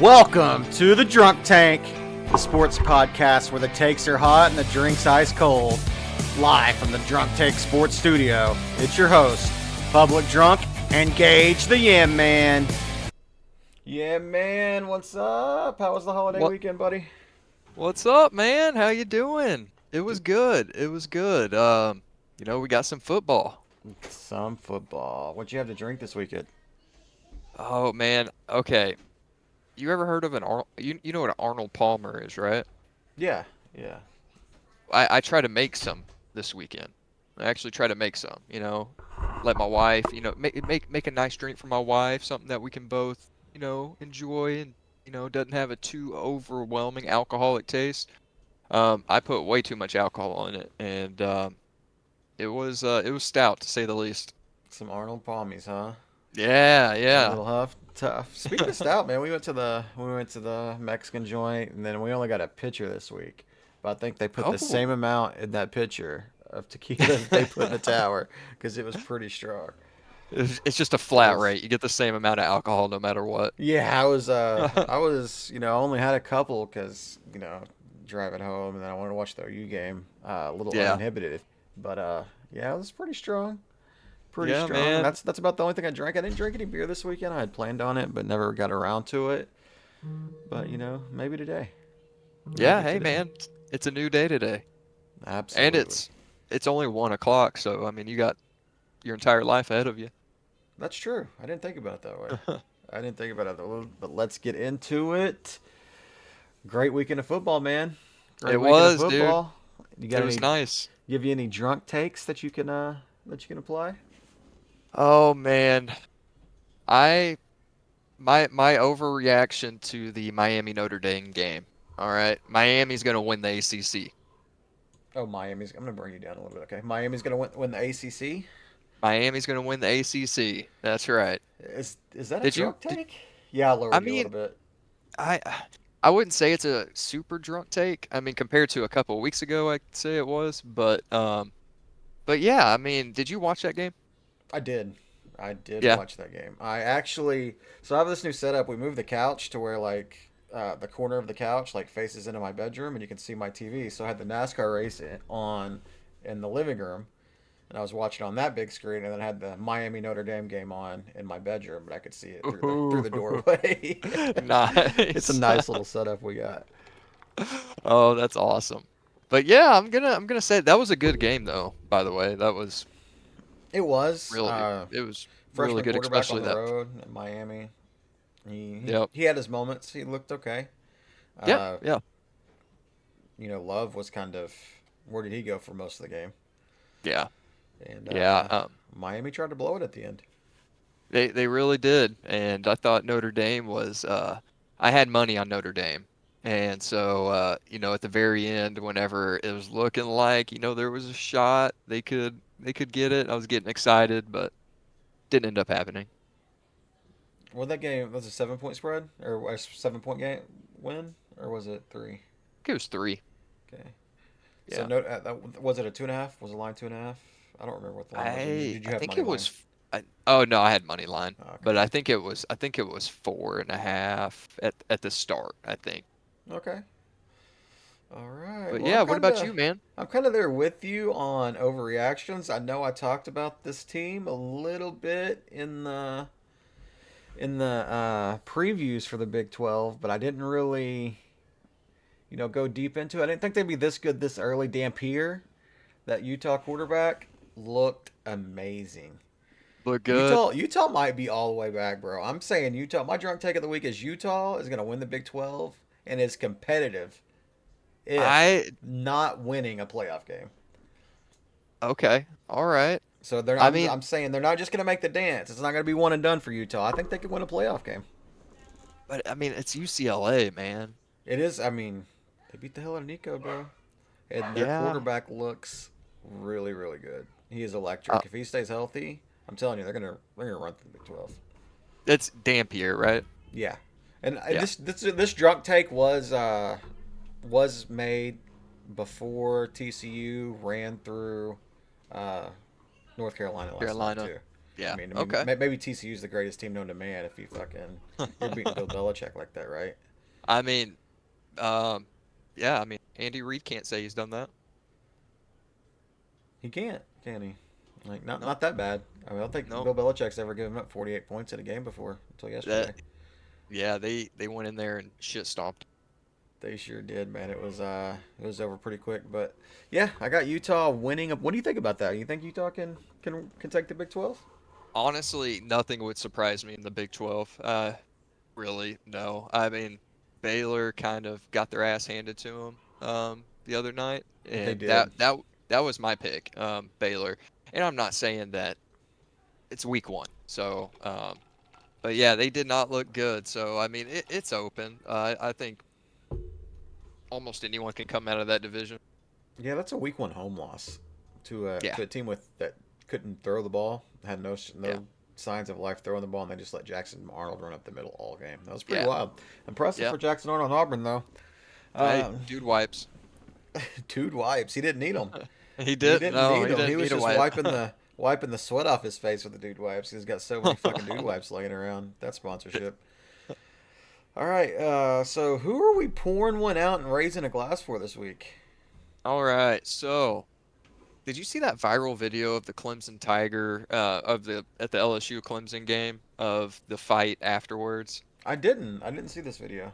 Welcome to the Drunk Tank, the sports podcast where the takes are hot and the drinks ice cold. Live from the Drunk Tank Sports Studio, it's your host, Public Drunk, and Gage the Yam Man. Yeah, man, what's up? How was the holiday weekend, buddy? What's up, man? How you doing? It was good. It was good. We got some football. Some football. What'd you have to drink this weekend? Oh man. Okay. You ever heard of an you know what an Arnold Palmer is, right? Yeah, yeah. I try to make some this weekend. I actually try to make some, let my wife, make a nice drink for my wife, something that we can both, enjoy and, doesn't have a too overwhelming alcoholic taste. I put way too much alcohol in it, and it was stout to say the least. Some Arnold Palmies, huh? Yeah, A yeah. little tough. Speaking of stout, man, we went to the Mexican joint, and then we only got a pitcher this week. But I think they put the Oh, same amount in that pitcher of tequila that they put in the tower because it was pretty strong. it's just a It flat was. rate. You get the same amount of alcohol no matter what. Yeah, I only had a couple because driving home, and then I wanted to watch the OU game, a little Yeah, uninhibited. But yeah, it was pretty strong. Pretty yeah, strong. man. That's about the only thing I drank. I didn't drink any beer this weekend. I had planned on it, but never got around to it. But maybe today. Yeah, Maybe hey, today. man. It's a new day today, and Absolutely. it's only 1 o'clock. So I mean, you got your entire life ahead of you. That's true. I didn't think about it that way. I didn't think about it that way. But let's get into it. Great weekend of football, man. It Great weekend of was, dude. football. You It got was any nice. give you any drunk takes that you can apply? Oh man, I my overreaction to the Miami Notre Dame game. All right, Miami's gonna win the ACC. Oh, Miami's. I'm gonna bring you down a little bit. Okay, Miami's gonna win the ACC. Miami's gonna win the ACC. That's right. Is that a Did you? drunk take? Yeah, I I lowered you a mean, little bit. I I wouldn't say it's a super drunk take. I mean, compared to a couple of weeks ago, I'd say it was. But yeah, I mean, did you watch that game? I did. I did Yeah. watch that game. So I have this new setup. We moved the couch to where the corner of the couch like faces into my bedroom, and you can see my TV. So I had the NASCAR race on in the living room, and I was watching on that big screen, and then I had the Miami Notre Dame game on in my bedroom, but I could see it through the Ooh, doorway. It's a nice. nice little setup we got. Oh, that's awesome. But yeah, I'm gonna say that was a good game though. By the way, that was It was really it was really freshman good, quarterback on especially the that. road in Miami. Yep. He had his moments. He looked okay. Yeah. Uh, Yeah. Love was kind of where did he go for most of the game? Yeah. And Yeah. Miami tried to blow it at the end. They really did, and I thought Notre Dame was. I had money on Notre Dame, and so at the very end, whenever it was looking like there was a shot, they could get it. I was getting excited, but didn't end up happening. Well, that game was a 7 point spread or a 7 point game win, or was it three? I think it was three. Okay. So Yeah, no, was it a 2.5? Was the line 2.5? I don't remember what the line was. Or I did you I have think money it line? was. Oh no, I had money line, but Okay. I think it was 4.5 at the start. I think. Okay. All right. But Well, yeah, what about you, man? I'm kind of there with you on overreactions. I know I talked about this team a little bit in the previews for the Big 12, but I didn't really, go deep into it. I didn't think they'd be this good this early. Dampier, that Utah quarterback, looked amazing. Look good. Utah might be all the way back, bro. I'm saying Utah. My drunk take of the week is Utah is going to win the Big 12 and is competitive if I not winning a playoff game. okay. All right. So I mean, I'm saying they're not just going to make the dance. It's not going to be one and done for Utah. I think they could win a playoff game. it's UCLA, man. It is. I mean, they beat the hell out of Nico, bro. And their Yeah. quarterback looks really, really good. He is Uh, electric. If he stays healthy, I'm telling you, they're gonna run through the Big 12. it's Dampier, right? Yeah, and Yeah. this drunk take was made before TCU ran through uh, North Carolina last night Carolina. too. Yeah. I mean, Okay. maybe TCU's the greatest team known to man if you're beating Bill Belichick like that, right? I mean, um, yeah. I mean, Andy Reid can't say he's done that. He can't, can he? Like, No. not that bad. I mean, I don't think No. Bill Belichick's ever given up 48 points in a game before until That. yesterday. Yeah. They went in there and shit stomped. They sure did, man. It was over pretty quick, but yeah, I got Utah winning. What do you think about that? You think Utah can take the Big 12? Honestly, nothing would surprise me in the Big 12. Really, no. I mean, Baylor kind of got their ass handed to them the other night, They and did. that was my pick, Baylor. And I'm not saying that it's week one, so but yeah, they did not look good. So I mean, it's open. I think almost anyone can come out of that division. Yeah, that's a week one home loss Yeah, to a team with that couldn't throw the ball, had yeah, no signs of life throwing the ball, and they just let Jackson Arnold run up the middle all game. That was pretty yeah, wild. Impressive yeah. for Jackson Arnold and Auburn though. Hey, Um, dude wipes. Dude wipes. He didn't need them. He He didn't. didn't No, need he them. He didn't was need a just wipe. wiping the sweat off his face with the dude wipes. He's got so many fucking dude wipes laying around. That sponsorship. All right. So who are we pouring one out and raising a glass for this week? All right, so did you see that viral video of the Clemson Tiger of the at the LSU Clemson game of the fight afterwards? I didn't. I didn't see this video.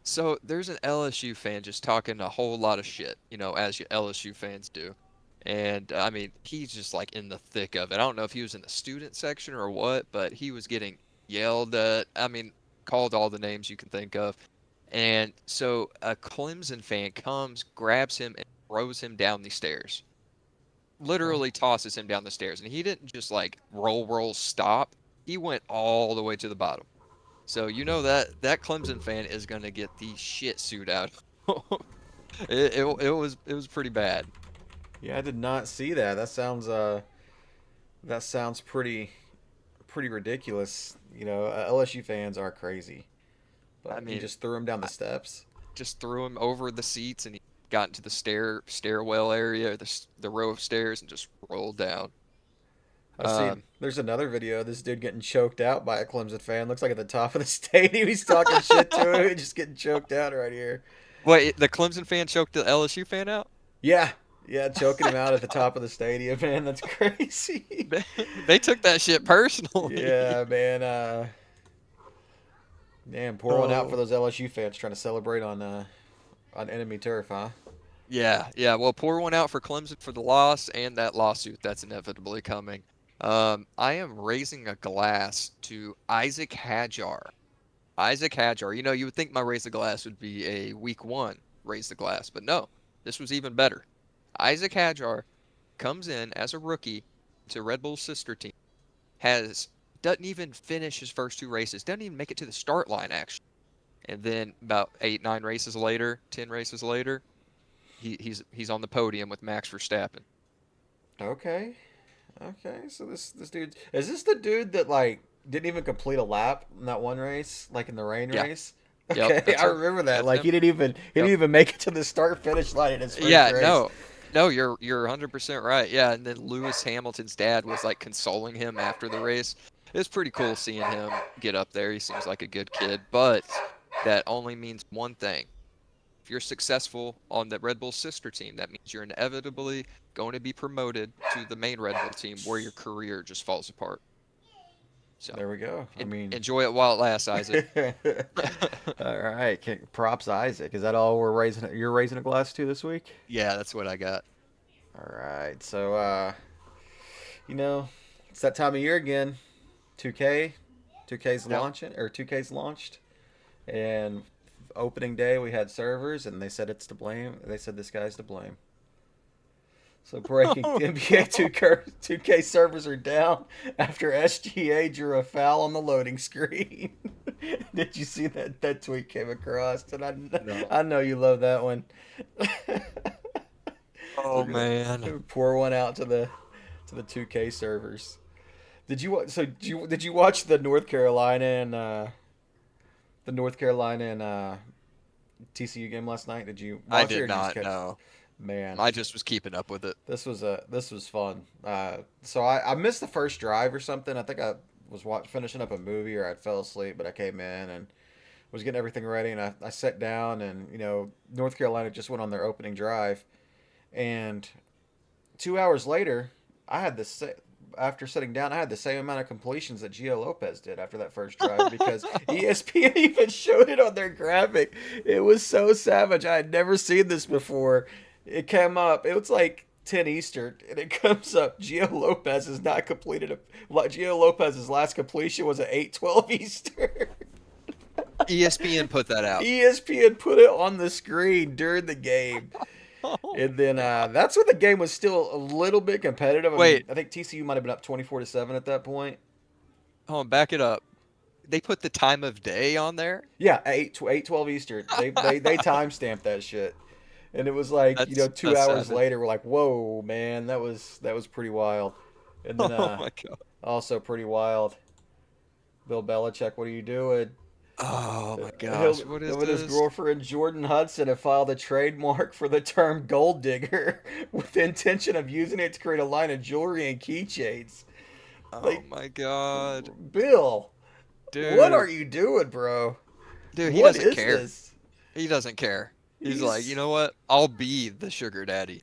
So there's an LSU fan just talking a whole lot of shit, as you LSU fans do. And I mean, he's just like in the thick of it. I don't know if he was in the student section or what, but he was getting yelled at. I mean, called all the names you can think of. And so a Clemson fan comes, grabs him, and throws him down the stairs. Oh, Literally tosses him down the stairs. And he didn't just like roll, stop. He went all the way to the bottom. So you know that Clemson fan is gonna get the shit suit out. It was pretty bad. yeah, I did not see that. That sounds pretty ridiculous. LSU fans are crazy, I but he mean, just threw him down the I steps. just threw him over the seats and he got into the stairwell area, the row of stairs, and just rolled down. I've seen. Um, There's another video of this dude getting choked out by a Clemson fan. Looks like at the top of the stadium. He's talking shit to him, just getting choked out right here. wait, the Clemson fan choked the LSU fan out? Yeah, yeah, choking him out at the top of the stadium, man. That's crazy. They took that shit personally. Yeah, man. Damn, pour one out for Oh. those LSU fans trying to celebrate on enemy turf, huh? Yeah, yeah. Well, pour one out for Clemson for the loss and that lawsuit that's inevitably coming. I am raising a glass to Isaac Hajar. Isaac Hajar. You would think my raise the glass would be a week one raise the glass, but no, this was even better. Isaac Hajar comes in as a rookie to Red Bull's sister team, has doesn't even finish his first two races, doesn't even make it to the start line actually, and then about 8, 9 races later, 10 races later, he's on the podium with Max Verstappen. Okay, okay. So this dude is this the dude that like didn't even complete a lap in that one race, like in the rain Yeah, race? yep, Okay, that's I him. remember that. That's Like him. he Yep. didn't even make it to the start finish line in his first Yeah, race. no. No, you're 100% right. Yeah, and then Lewis Hamilton's dad was like consoling him after the race. It's pretty cool seeing him get up there. He seems like a good kid, but that only means one thing. If you're successful on the Red Bull sister team, that means you're inevitably going to be promoted to the main Red Bull team where your career just falls apart. So, There we go. I mean, enjoy it while it lasts, Isaac. all right. Props, Isaac. Is that all we're raising? You're raising a glass to this week? Yeah, that's what I got. All right. So, you know, it's that time of year again. 2K, 2K's Yep. launching or 2K's launched, and opening day we had servers, and they said it's to blame. They said this guy's to blame. So breaking NBA 2K servers are down after SGA drew a foul on the loading screen. Did you see that tweet came across? And No. I know you love that one. Oh We're man. gonna pour one out to the 2K servers. Did you watch the North Carolina and TCU game last night? Did you I watch it did or did you just not catch? know. Man, I just was keeping up with it. this was fun. So I missed the first drive or something. I think I was finishing up a movie or I fell asleep, but I came in and was getting everything ready, and I sat down, and North Carolina just went on their opening drive, and 2 hours later, I had this. After sitting down, I had the same amount of completions that Gio Lopez did after that first drive because ESPN even showed it on their graphic. It was so savage. I had never seen this before. It came up. It was like 10 Eastern, and it comes up. Gio Lopez has not completed a. Gio Lopez's last completion was at 8:12 Eastern. ESPN put that out. ESPN put it on the screen during the game. And then that's when the game was still a little bit competitive. Wait. I think TCU might have been up 24-7 at that point. Hold on, back it up. They put the time of day on there? Yeah, 8:12 Eastern. They time stamped that shit. And it was like, That's 2 hours savage. later, we're like, whoa, man, that was pretty wild. And then Oh my god. also pretty wild. Bill Belichick, what are you doing? Oh my gosh. What is Him and his this? girlfriend Jordan Hudson have filed a trademark for the term gold digger with the intention of using it to create a line of jewelry and keychains. Oh my god. Bill, Dude. what are you doing, bro? Dude, he What doesn't is care. this? He doesn't care. He's like, you know what? I'll be the sugar daddy.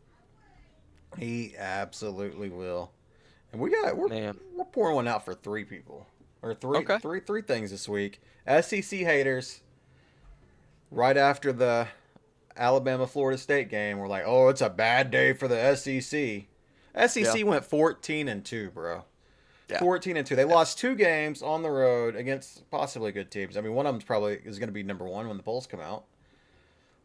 He absolutely will. And Man. we're pouring one out for three people. Or Okay. three things this week. SEC haters, right after the Alabama Florida State game, were like, "Oh, it's a bad day for the SEC." SEC went 14-2, bro. Yeah. 14-2. They lost 2 games on the road against possibly good teams. I mean, one of them probably is going to be number 1 when the polls come out.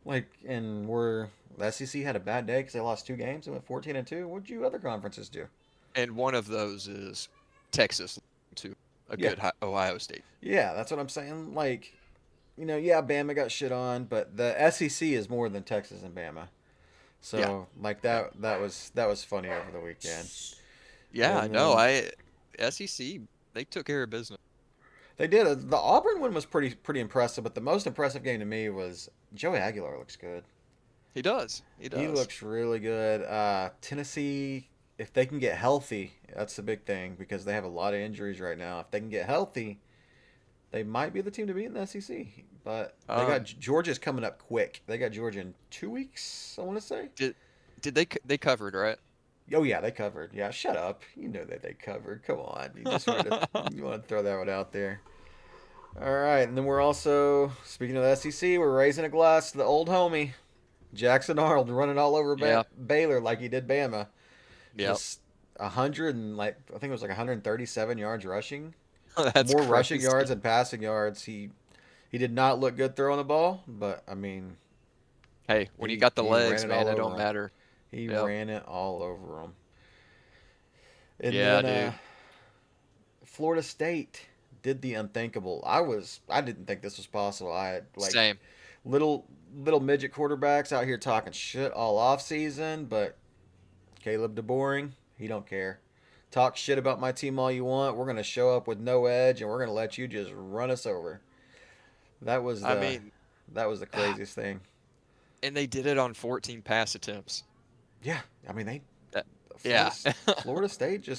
The SEC had a bad day because they lost 2 games and went 14-2. What'd you other conferences do? And one of those is Texas to a good Ohio State. Yeah, that's what I'm saying. Bama got shit on, but the SEC is more than Texas and Bama. So, that was funny over the weekend. Yeah, And no, then SEC, they took care of business. they did. The Auburn one was pretty impressive, but the most impressive game to me was Joey Aguilar looks good. He does. He does. He looks really good. Tennessee, if they can get healthy, that's the big thing because they have a lot of injuries right now. If they can get healthy, they might be the team to beat in the SEC. But they got Georgia's coming up quick. They got Georgia in 2 weeks, I want to say. Did they covered, right? Oh yeah, they covered. Yeah, shut up. You know that they covered. Come on, you just wanted you want to throw that one out there. All right, and then we're also speaking of the SEC, we're raising a glass to the old homie, Jackson Arnold, running all over Baylor like he did Bama. Yeah. Just 100 and I think it was 137 yards rushing. That's more crazy. rushing yards than passing yards. He did not look good throwing the ball, but I mean, hey, when you got the legs, man, it don't him. matter. He ran it all over him. And yeah, then, dude. Florida State did the unthinkable. I didn't think this was possible. I had Same. little midget quarterbacks out here talking shit all off season, but Caleb DeBoring, he don't care. Talk shit about my team all you want. We're gonna show up with no edge, and we're gonna let you just run us over. That was the craziest thing. And they did it on 14 pass attempts. Yeah, I mean yeah. Florida State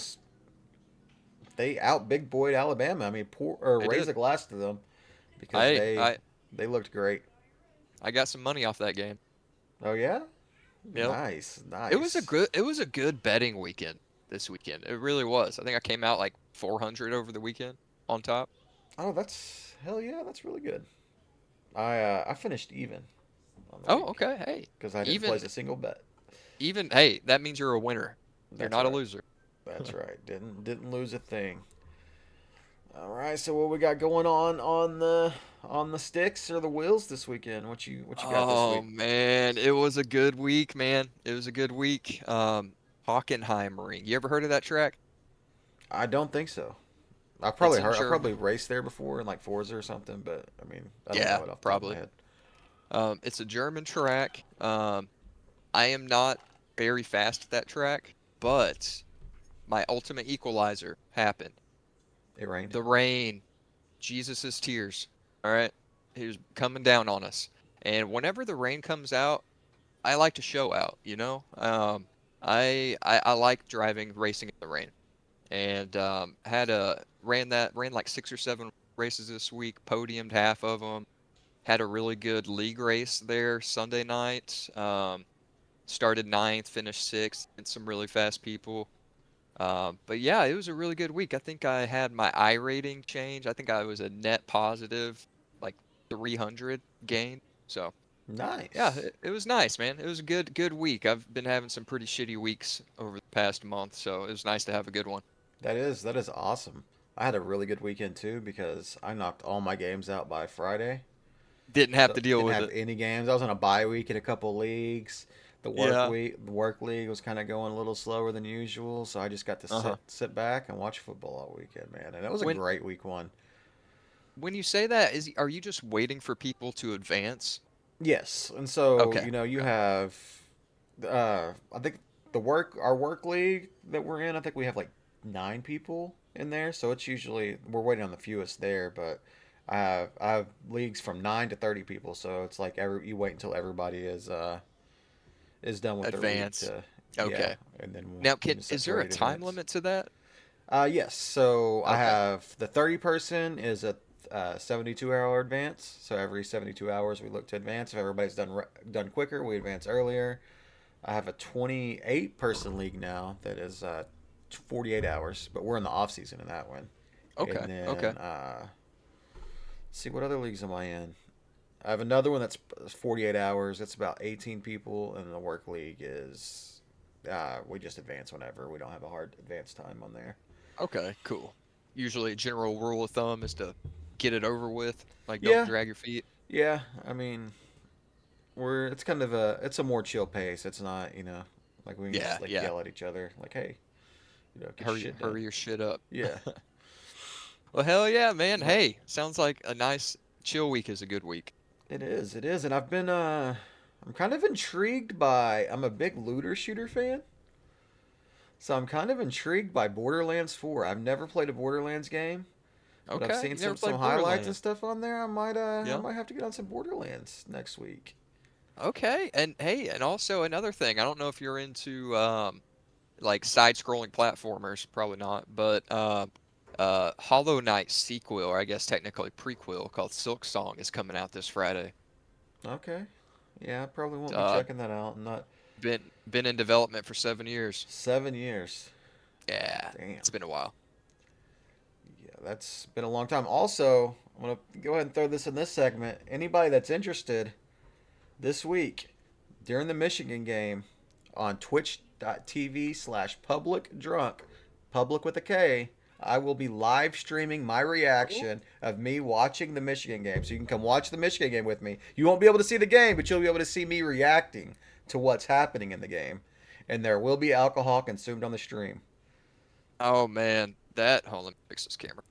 they out big boyed Alabama. I mean, raise a glass to them because they looked great. I got some money off that game. Oh yeah, yep. Nice. It was a good betting weekend this weekend. It really was. I think I came out like 400 over the weekend on top. Oh, hell yeah, that's really good. I finished even. Okay. Hey, because I didn't place a single bet. Hey, that means you're a winner. You're not a loser. That's right. Didn't lose a thing. All right. So what we got going on the sticks or the wheels this weekend? What you got this week? Oh man, it was a good week, man. It was a good week. Hockenheimring. You ever heard of that track? I don't think so. I probably raced there before in like Forza or something, but I mean, I don't know it off the top of my head. It's a German track. I am not very fast at that track, but my ultimate equalizer happened. It rained. The rain, Jesus' tears. All right, he was coming down on us. And whenever the rain comes out, I like to show out, you know. I like driving, racing in the rain, and ran like 6 or 7 races this week, podiumed half of them. Had a really good league race there Sunday night. Started ninth, finished sixth, and some really fast people. But yeah, it was a really good week. I think I had my I rating change. I think I was a net positive, like 300 gain. So yeah, Nice. it was nice, man. It was a good week. I've been having some pretty shitty weeks over the past month, so it was nice to have a good one. That is awesome. I had a really good weekend too because I knocked all my games out by Friday. Didn't have So to deal didn't with have it. any games. I was on a bye week in a couple leagues. Yeah. The work league was kind of going a little slower than usual, so I just got to Uh-huh. sit back and watch football all weekend, man. And it was a When great week one. when you say that, are you just waiting for people to advance? Yes, and so Okay. you Okay. have, I think our work league that we're in. I think we have like 9 people in there, so it's usually we're waiting on the fewest there. But I have leagues from 9 to 30 people, so it's like you wait until everybody is done with their week Advance. to yeah, Okay. and then Now, we can is set to there a rate time events. limit to that? Yes, so I Okay. have the 30 person is a 72-hour advance. So every 72 hours we look to advance. If everybody's done quicker, we advance earlier. I have a 28 person league now that is 48 hours, but we're in the off season in that one. And Okay. Okay. then let's see what other leagues am I in? I have another one that's 48 hours. It's about 18 people, and the work league is we just advance whenever. We don't have a hard advance time on there. Okay. Cool. Usually, a general rule of thumb is to get it over with. Like, don't Yeah, drag your feet. yeah. I mean, it's kind of it's a more chill pace. It's not like we can Yeah. just like Yeah. yell at each other like, hey, get your Hurry, shit done. hurry your shit up. Yeah, Well, hell yeah, man. but Hey, sounds like a nice chill week is a good week. it is, and I'm kind of intrigued by. I'm a big looter shooter fan, so I'm kind of intrigued by Borderlands 4. I've never played a Borderlands game, but I've Okay. seen You never some played highlights and Borderlands. stuff on there. I Yeah. might have to get on some Borderlands next week. Okay. And hey, and also another thing, I don't know if you're into like side-scrolling platformers, probably not, but Hollow Knight sequel, or I guess technically prequel, called Silk Song is coming out this Friday. Okay, yeah, I probably won't be Uh, checking that out. Not been in development for 7 years. 7 years. Yeah, Damn. it's been a while. Yeah, that's been a long time. Also, I'm going to go ahead and throw this in this segment. Anybody that's interested this week during the Michigan game on twitch.tv/public drunk, public with a K, I will be live streaming my Cool. reaction of me watching the Michigan game. So you can come watch the Michigan game with me. You won't be able to see the game, but you'll be able to see me reacting to what's happening in the game. And there will be alcohol consumed on the stream. Oh man, that hold on, fix this camera.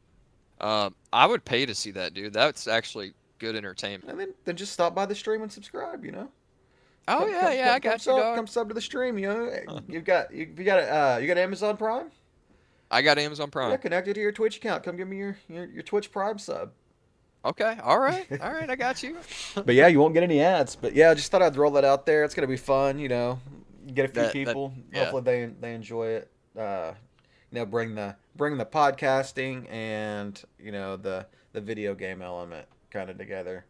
I would pay to see that, dude. That's actually good entertainment. And then just stop by the stream and subscribe. Oh yeah, yeah, I got you, dog. Come sub to the stream. You got Amazon Prime. I got Amazon Yeah, Prime. connected to your Twitch account. Come give me your Twitch Prime sub. Okay, all right, all right, I got you. But yeah, you won't get any ads. But yeah, I just thought I'd roll that out there. It's gonna be fun. Get a few That people. yeah. Hopefully they enjoy it. Bring the podcasting and the video game element kind of together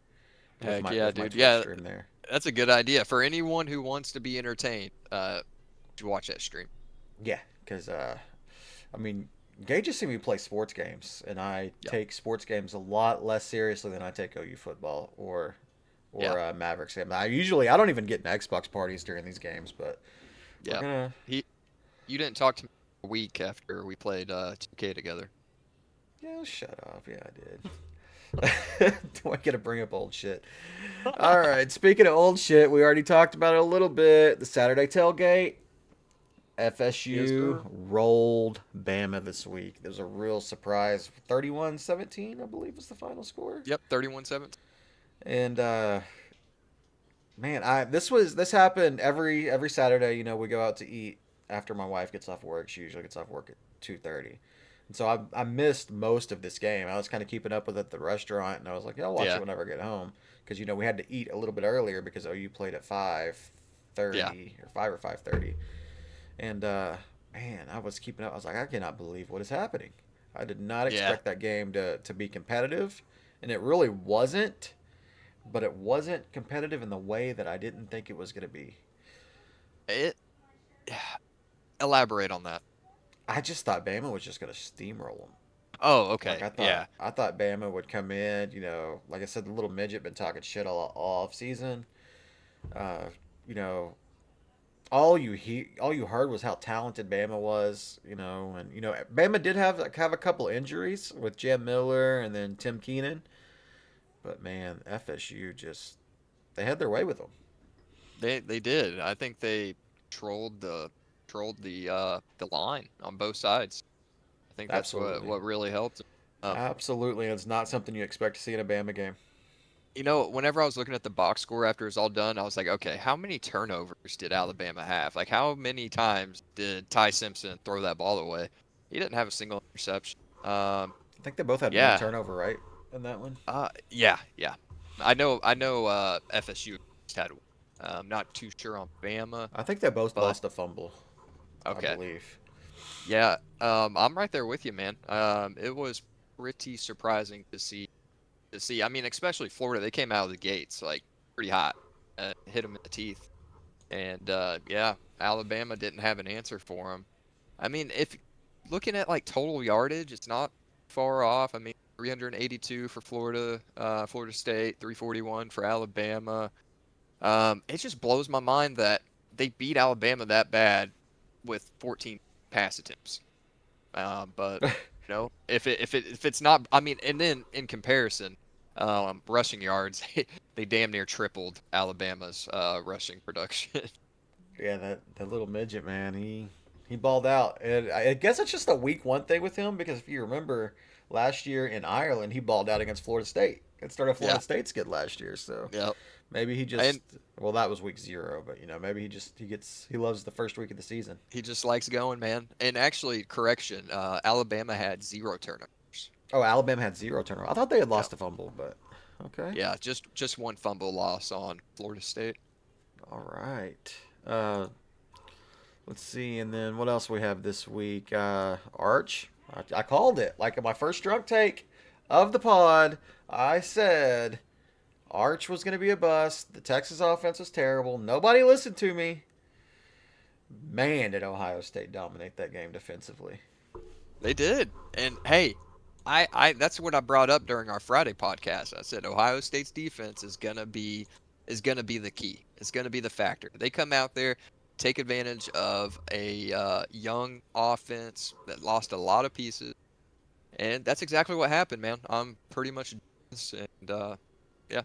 Heck yeah, with my dude. Twitch Yeah, stream there. that's a good idea for anyone who wants to be entertained. To watch that stream. Yeah, because I mean, Gage has seen me play sports games, and I Yep. take sports games a lot less seriously than I take OU football Yeah. or Mavericks game. I don't even get in Xbox parties during these games, but we're Yeah. gonna. He You didn't talk to me a week after we played 2K together. Yeah, shut up. Yeah, I did. Do I get to bring up old shit? All right. Speaking of old shit, we already talked about it a little bit. The Saturday tailgate. Yes, FSU sir. rolled Bama this week. There was a real surprise. 31-17, I believe, was the final score. Yep, 31-7. And man, this happened every Saturday. We go out to eat after my wife gets off work. She usually gets off work at 2:30, and so I missed most of this game. I was kind of keeping up with it at the restaurant, and I was like, yeah, I'll watch it Yeah. whenever I get home because we had to eat a little bit earlier because OU played at 5:30 Yeah. 5:30 or 5 or 5:30, and man, I was keeping up. I was like, I cannot believe what is happening. I did not Yeah. expect that game to be competitive, and it really wasn't. But it wasn't competitive in the way that I didn't think it was going to be. It elaborate on that. I just thought Bama was just going to steamroll them. Oh, Like okay. I thought, Yeah. I thought Bama would come in. Like I said, the little midget been talking shit all off season. Uh, you know, all you heard was how talented Bama was. And Bama did have a couple injuries with Jam Miller and then Tim Keenan, but man, FSU just they had their way with them. They did. I think they trolled the line on both sides. I think that's what Absolutely, what really helped. absolutely, and it's not something you expect to see in a Bama game. Whenever I was looking at the box score after it was all done, I was like, okay, how many turnovers did Alabama have? Like, how many times did Ty Simpson throw that ball away? He didn't have a single interception. I think they both had one Yeah, turnover, right, in that one. yeah. I know. FSU had one. I'm not too sure on Bama, I think they both but lost a fumble, I okay. believe. Yeah, I'm right there with you, man. It was pretty surprising to see. I mean, especially Florida, they came out of the gates like pretty hot, hit them in the teeth, and yeah, Alabama didn't have an answer for them. I mean, if looking at like total yardage, it's not far off. I mean, 382 for Florida State, 341 for Alabama. It just blows my mind that they beat Alabama that bad with 14 pass attempts. But if it's not, I mean, and then in comparison, rushing yards, they damn near tripled Alabama's rushing production. Yeah, that little midget man, he balled out, and I guess it's just a week one thing with him because if you remember last year in Ireland, he balled out against Florida State. It started Yeah, Florida State's good last year, so yeah, maybe he and just well that was week zero, but maybe he loves the first week of the season. he just likes going, man. And actually, correction, Alabama had 0 turnovers. Oh, Alabama had zero turnover. I thought they had Yeah, lost a fumble, but okay. yeah, just one fumble loss on Florida State. All right. Uh, let's see, and then what else we have this week? Arch. I called it. Like in my first drunk take of the pod, I said Arch was going to be a bust. The Texas offense was terrible. Nobody listened to me. Man, did Ohio State dominate that game defensively. They did, and hey, I that's what I brought up during our Friday podcast. I said Ohio State's defense is gonna be the key. It's gonna be the factor. They come out there, take advantage of a young offense that lost a lot of pieces, and that's exactly what happened, man. I'm pretty much and yeah,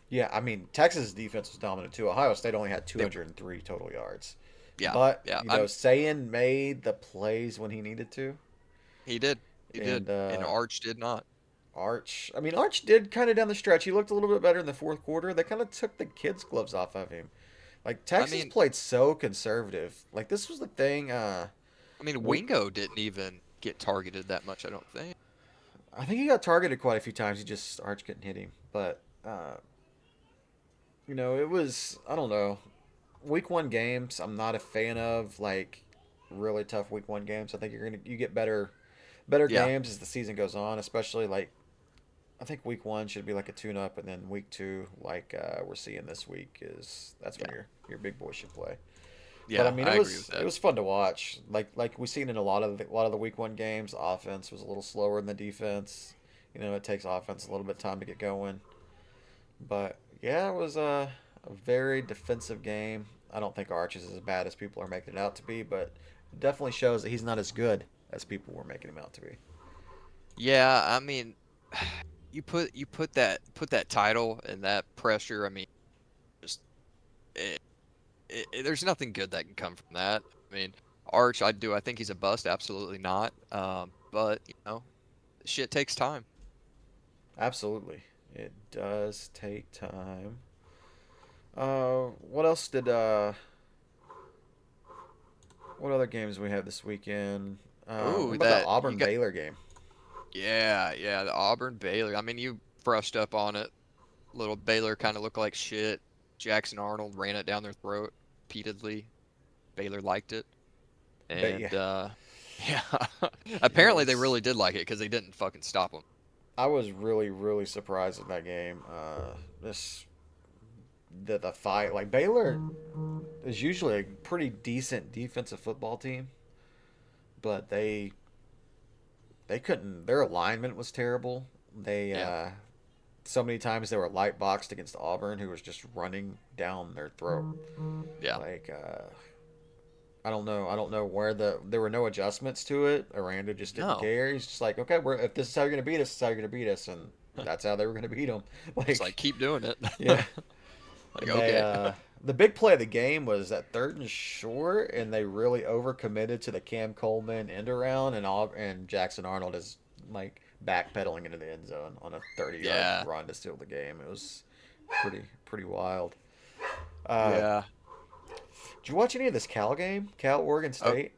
Yeah, I mean, Texas' defense was dominant too. Ohio State only had they 203 total yards. yeah But, yeah. I'm Sayan made the plays when he needed to. he did he did, And and Arch did not. Arch did kind of down the stretch. He looked a little bit better in the fourth quarter. They kind of took the kids' gloves off of him. Like, I Texas mean played so conservative. Like, this was the thing. I mean We Wingo didn't even get targeted that much. I don't think. I think he got targeted quite a few times. Arch couldn't hit him. But, it was, I don't know. Week one games, I'm not a fan of, like, really tough week one games. I think you get better Yeah, games as the season goes on, especially, like, I think week one should be like a tune up, and then week two, like we're seeing this week, that's when yeah, your big boy should play. But I yeah. mean, I agree with it that. was fun to watch. Like we've seen in a lot of the week one games, offense was a little slower than the defense. It takes offense a little bit of time to get going. But yeah, it was a very defensive game. I don't think Arch is as bad as people are making it out to be, but it definitely shows that he's not as good as people were making him out to be. Yeah, I mean, you put that title and that pressure. I mean, just it, there's nothing good that can come from that. I mean, Arch, I think he's a bust. Absolutely not. But shit takes time. Absolutely. It does take time. What else what other games we have this weekend? What Ooh, about the that you Auburn got. Baylor game? Yeah, the Auburn Baylor. I mean, you brushed up on it. Little Baylor kind of looked like shit. Jackson Arnold ran it down their throat repeatedly. Baylor liked it, But yeah, and yeah, it apparently they was. really did like it because they didn't fucking stop them. I was really, really surprised at that game. This the fight, like Baylor is usually a pretty decent defensive football team, but they couldn't. Their alignment was terrible. They Yeah, so many times they were light boxed against Auburn, who was just running down their throat. yeah. Like I don't know. I don't know where there were no adjustments to it. Aranda just didn't No, care. He's just like, okay, if this is how you're gonna beat us, this is how you're gonna beat us, and that's how they were gonna beat them. just like Like keep doing it. yeah, Like and they okay. the big play of the game was that third and short, and they really overcommitted to the Cam Coleman end around, and Jackson Arnold is like backpedaling into the end zone on a 30-yard Yeah, run to steal the game. It was pretty wild. Uh, yeah. did you watch any of this Cal game? Cal Oregon O- State.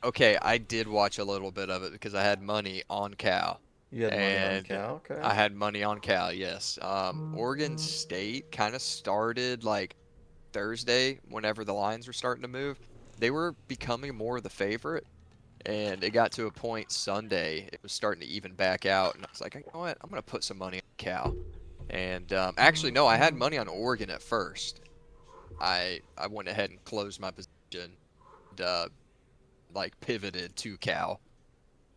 Okay, I did watch a little bit of it because I had money on Cal, You had money on and Cal. Okay. I had money on Cal. Yes. Oregon State kind of started like Thursday whenever the lines were starting to move. They were becoming more of the favorite, and it got to a point Sunday it was starting to even back out, and I was like, you know what? I'm gonna put some money on Cal. And actually, no, I had money on Oregon at first. I went ahead and closed my position, and, like pivoted to Cal.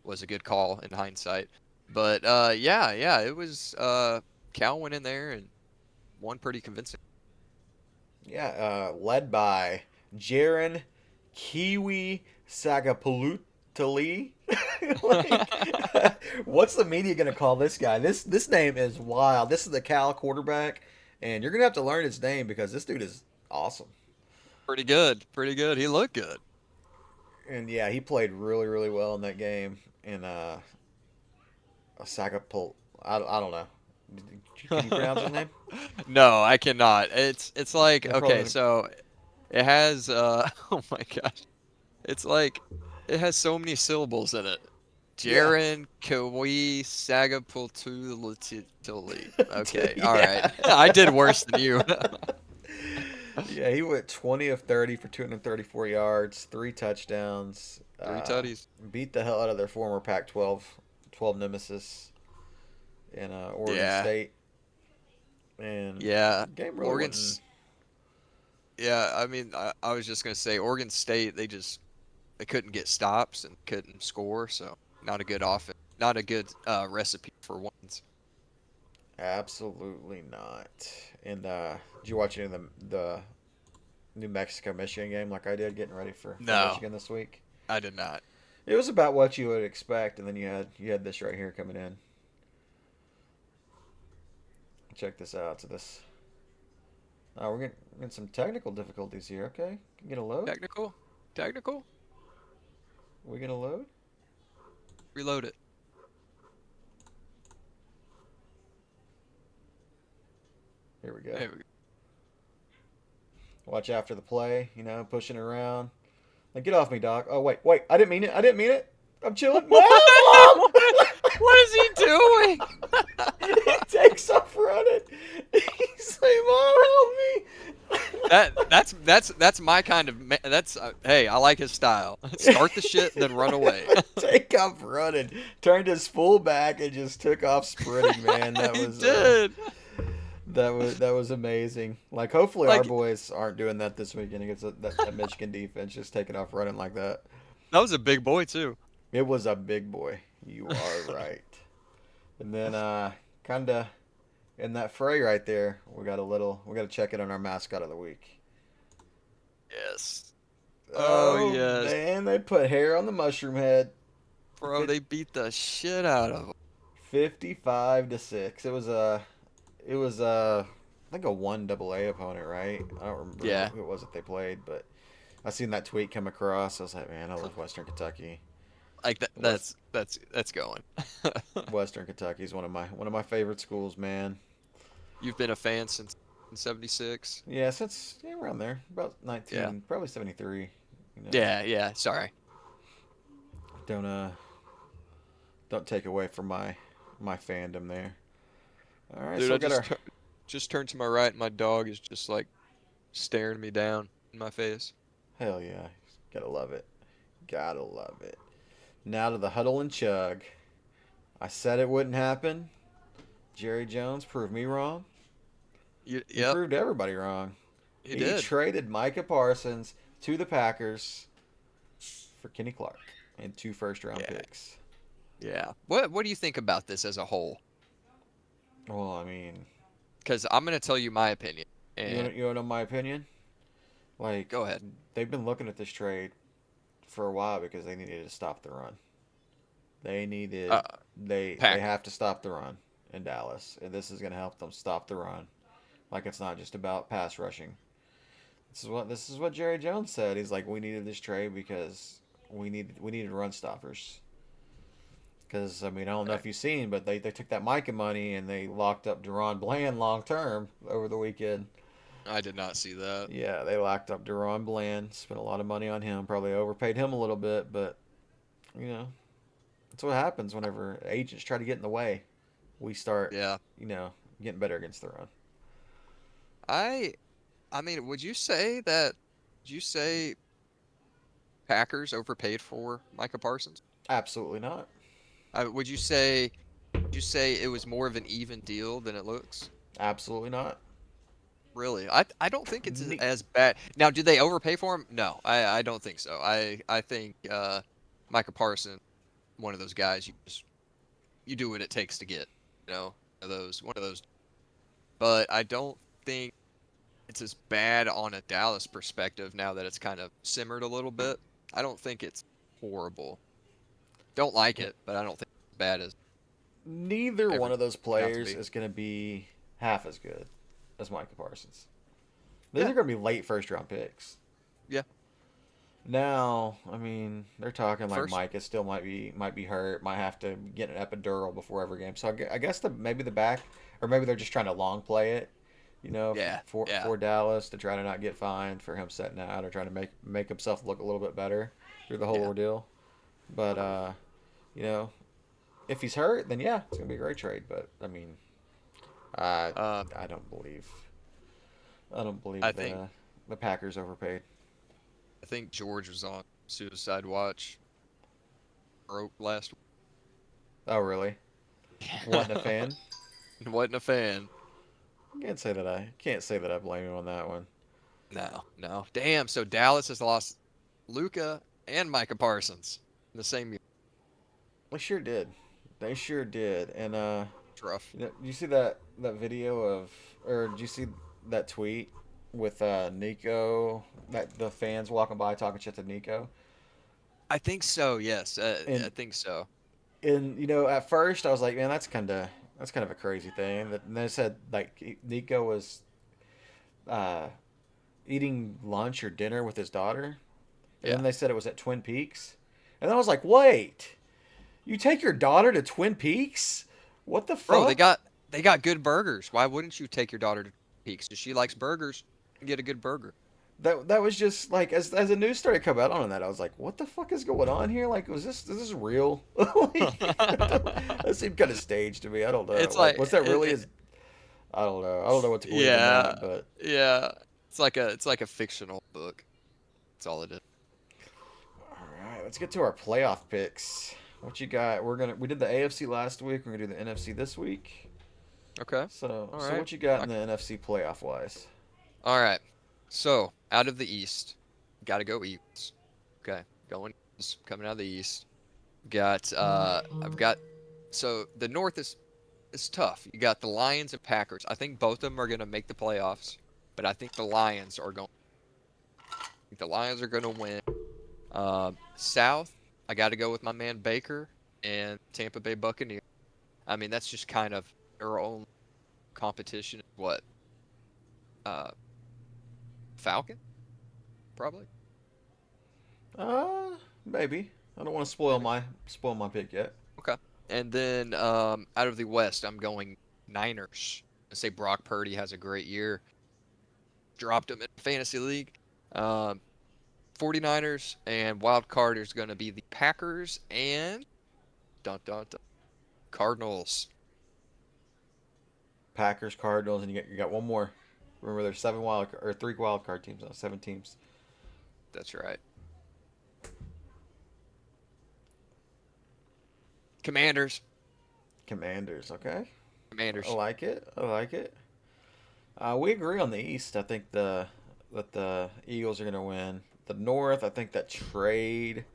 Was a good call in hindsight. But yeah, it was Cal went in there and won pretty convincing. Yeah, led by Jaron Kiwi Sagapalutali. Like, what's the media gonna call this guy? This name is wild. This is the Cal quarterback, and you're gonna have to learn his name because this dude is awesome. Pretty good, pretty good. He looked good. And yeah, he played really, really well in that game. And Sagapal, I don't know. Can you pronounce his name? No, I cannot. It's like I'm okay, probably so it has oh my gosh. It's like it has so many syllables in it. yeah, Jaren Kawi Sagapultuli. Okay, all right. yeah. I did worse than you. Yeah, he went 20 of 30 for 234 yards, three touchdowns. Three tutties. Beat the hell out of their former Pac-12 nemesis in Oregon Yeah, State. And yeah. game really wasn't. Oregon's. Yeah, I mean, I was just gonna say Oregon State. They couldn't get stops and couldn't score, so not a good offense, not a good recipe for wins. Absolutely not. And did you watch any of the New Mexico Michigan game like I did, getting ready for No, Michigan this week? I did not. It was about what you would expect, and then you had this right here coming in. Check this out. So this, we're getting some technical difficulties here. Okay, can you get a load? Technical, technical. We get a load? Reload it. Here we go. There we go. Watch after the play. Pushing around. Like, get off me, Doc. Oh wait, I didn't mean it. I didn't mean it. I'm chilling. Mom! What is he doing? He takes off running. He's like, Mom, help me. That's my kind of that's hey, I like his style. Start the shit, then run away. Take off running. Turned his full back and just took off sprinting, man. That He was did. that was amazing. Like, hopefully our Like boys aren't doing that this weekend against that Michigan defense, just taking off running like that. that was a big boy too. It was a big boy. You are right. And then kind of in that fray right there, we got to check it on our mascot of the week. Yes. Oh Oh yes, man, they put hair on the mushroom head. bro. They beat the shit out of him. 55-6. I think a one double A opponent, right? I don't remember Yeah. who it was that they played, but I seen that tweet come across. I was like, man, I love Western Kentucky. Like that. West, That's going. Western Kentucky is one of my favorite schools, man. You've been a fan since '76. Yeah, since around there, about 19, Yeah. probably 73. Yeah. Yeah. Sorry. Don't don't take away from my fandom there. All right, Dude, so I we got our just turned to my right, and my dog is just like staring me down in my face. Hell yeah. Gotta love it. Gotta love it. Now to the huddle and chug. I said it wouldn't happen. Jerry Jones proved me wrong. He Yep, proved everybody wrong. he He did. traded Micah Parsons to the Packers for Kenny Clark and 2 first-round Yeah, picks. yeah. What do you think about this as a whole? Well, I mean, Because I'm gonna tell you my opinion. you And want to know my opinion? Like, go ahead. they've been looking at this trade for a while because they needed to stop the run. They Uh, needed they Packers. have to stop the run in Dallas, and this is going to help them stop the run. Like it's not just about pass rushing. This is what Jerry Jones said. He's like, we needed this trade because we needed run stoppers. Because I mean, I don't know Okay. if you've seen, but they took that Micah money and they locked up Deron Bland long term over the weekend. I did not see that. Yeah, they locked up Deron Bland, spent a lot of money on him, probably overpaid him a little bit, but you know, that's what happens whenever agents try to get in the way. We start, Yeah. getting better against the run. I I mean, would you say Packers overpaid for Micah Parsons? Absolutely not. Would you say it was more of an even deal than it looks? Absolutely not. Really? I don't think it's Ne- as bad. Now, did they overpay for him? No, I don't think so. I think Micah Parsons, one of those guys you do what it takes to get, one of those. But I don't think it's as bad on a Dallas perspective now that it's kind of simmered a little bit. I don't think it's horrible. Don't like Yeah. it, but I don't think it's as bad as Neither one ever of those out to players be. is going to be half as good as Micah Parsons. These Yeah, are going to be late first round picks. yeah. Now, I mean, they're talking like First, Micah still might be hurt, might have to get an epidural before every game. So I guess maybe the back, or maybe they're just trying to long play it, yeah, yeah, for Dallas to try to not get fined for him setting out or trying to make himself look a little bit better through the whole yeah. ordeal. But you know, if he's hurt, then yeah, it's gonna be a great trade. But I mean, I Um, I don't believe I think the Packers overpaid. I think George was on suicide watch. Broke last Oh really? week. Wasn't a fan. Wasn't a fan. Can't say that I blame him on that one. No, no. Damn. So Dallas has lost Luca and Micah Parsons in the same year. They sure did. They sure did. And It's rough. you see that video of, or did you see that tweet with Nico, that the fans walking by talking shit to Nico? I think so. Yes, I And think so. at first I was like, man, that's kind of a crazy thing. And they said like Nico was uh, eating lunch or dinner with his daughter, and Yeah, then they said it was at Twin Peaks, and then I was like, wait, you take your daughter to Twin Peaks? What the bro. fuck? They got good burgers. Why wouldn't you take your daughter to Peaks? If she likes burgers, get a good burger. That was just like as the news started coming out on that, I was like, what the fuck is going on here? Like, was this real? Like, that seemed kind of staged to me. I don't know. It's Like, like was that really his? I don't know. I don't know what to believe in yeah, that, but yeah. It's like a fictional book. That's all it is. all right, let's get to our playoff picks. What you got? We did the AFC last week. We're gonna do the NFC this week. Okay. So All so right. what you got I- in the NFC playoff wise? All right. So out of the East, got to go Eagles. Okay, going Eagles, coming out of the East. I've got so the North is tough. You got the Lions and Packers. I think both of them are going to make the playoffs, but I think the Lions are going to win. South, I got to go with my man Baker and Tampa Bay Buccaneers. I mean, that's just kind of their own competition. What? Uh, Falcon, probably. Maybe. I don't want to Maybe. spoil my pick yet. Okay. And then out of the West, I'm going Niners. I say Brock Purdy has a great year. Dropped him in fantasy league. Um, 49ers and wild card is going to be the Packers and dun, dun, dun, Cardinals. Packers, Cardinals, and you got one more. Remember, there's 3 wild card teams now, 7 teams. That's right. Commanders. Commanders, okay. Commanders. I like it. I like it. We agree on the East. I think that the Eagles are going to win. The North, I think that trade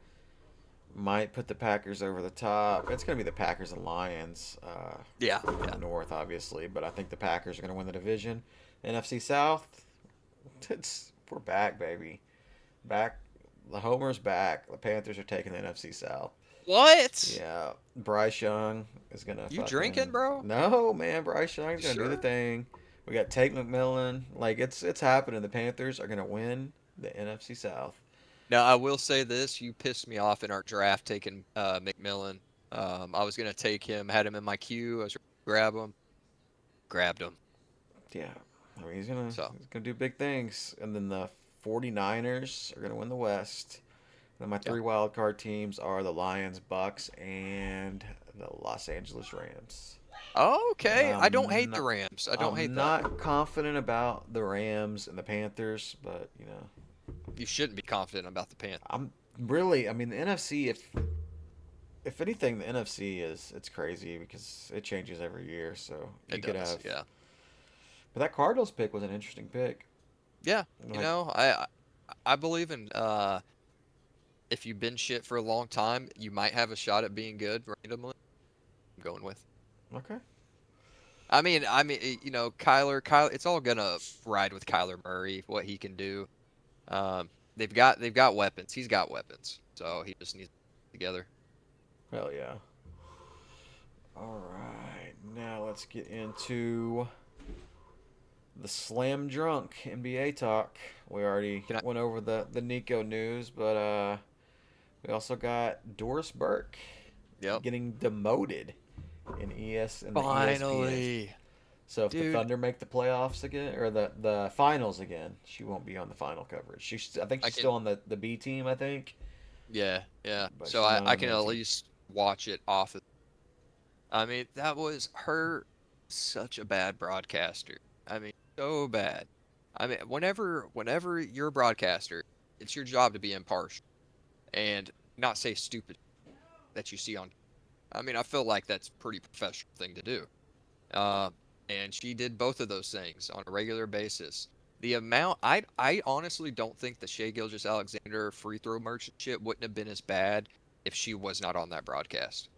might put the Packers over the top. It's going to be the Packers and Lions. Yeah. In the North, obviously, but I think the Packers are going to win the division. NFC South, we're back, baby. Back. The Homer's back. The Panthers are taking the NFC South. What? Yeah, Bryce Young is gonna. You drinking, bro? No, man. Bryce Young's gonna Sure? do the thing. We got Tate McMillan. Like it's happening. The Panthers are gonna win the NFC South. Now, I will say this. You pissed me off in our draft taking McMillan. I was going to take him, had him in my queue. I was going to grab him. Grabbed him. Yeah, I mean he's gonna do big things. And then the 49ers are gonna win the West. And then my 3 wild card teams are the Lions, Bucks, and the Los Angeles Rams. Okay. I don't hate the Rams. I don't hate that. I'm not confident about the Rams and the Panthers, but You shouldn't be confident about the Panthers. I mean, the NFC, if anything, the NFC it's crazy because it changes every year. So It does, yeah. But that Cardinals pick was an interesting pick. Yeah, I believe in if you've been shit for a long time, you might have a shot at being good randomly. I'm going with. Okay. I mean, Kyler, it's all gonna ride with Kyler Murray, what he can do. They've got weapons. He's got weapons, so he just needs to put together. Hell yeah. All right, now let's get into the slam drunk NBA talk. We already went over the Nico news, but we also got Doris Burke getting demoted in Finally. ESPN. So if the Thunder make the playoffs again, or the finals again, she won't be on the final coverage. I think she's still on the B team, I think. Yeah. But so I can at least watch it off of. I mean, that was her, such a bad broadcaster. I mean, so bad. I mean, whenever you're a broadcaster, it's your job to be impartial and not say stupid that you see on. I mean, I feel like that's a pretty professional thing to do. And she did both of those things on a regular basis. The amount, I honestly don't think the Shai Gilgeous-Alexander free throw merchant shit wouldn't have been as bad if she was not on that broadcast.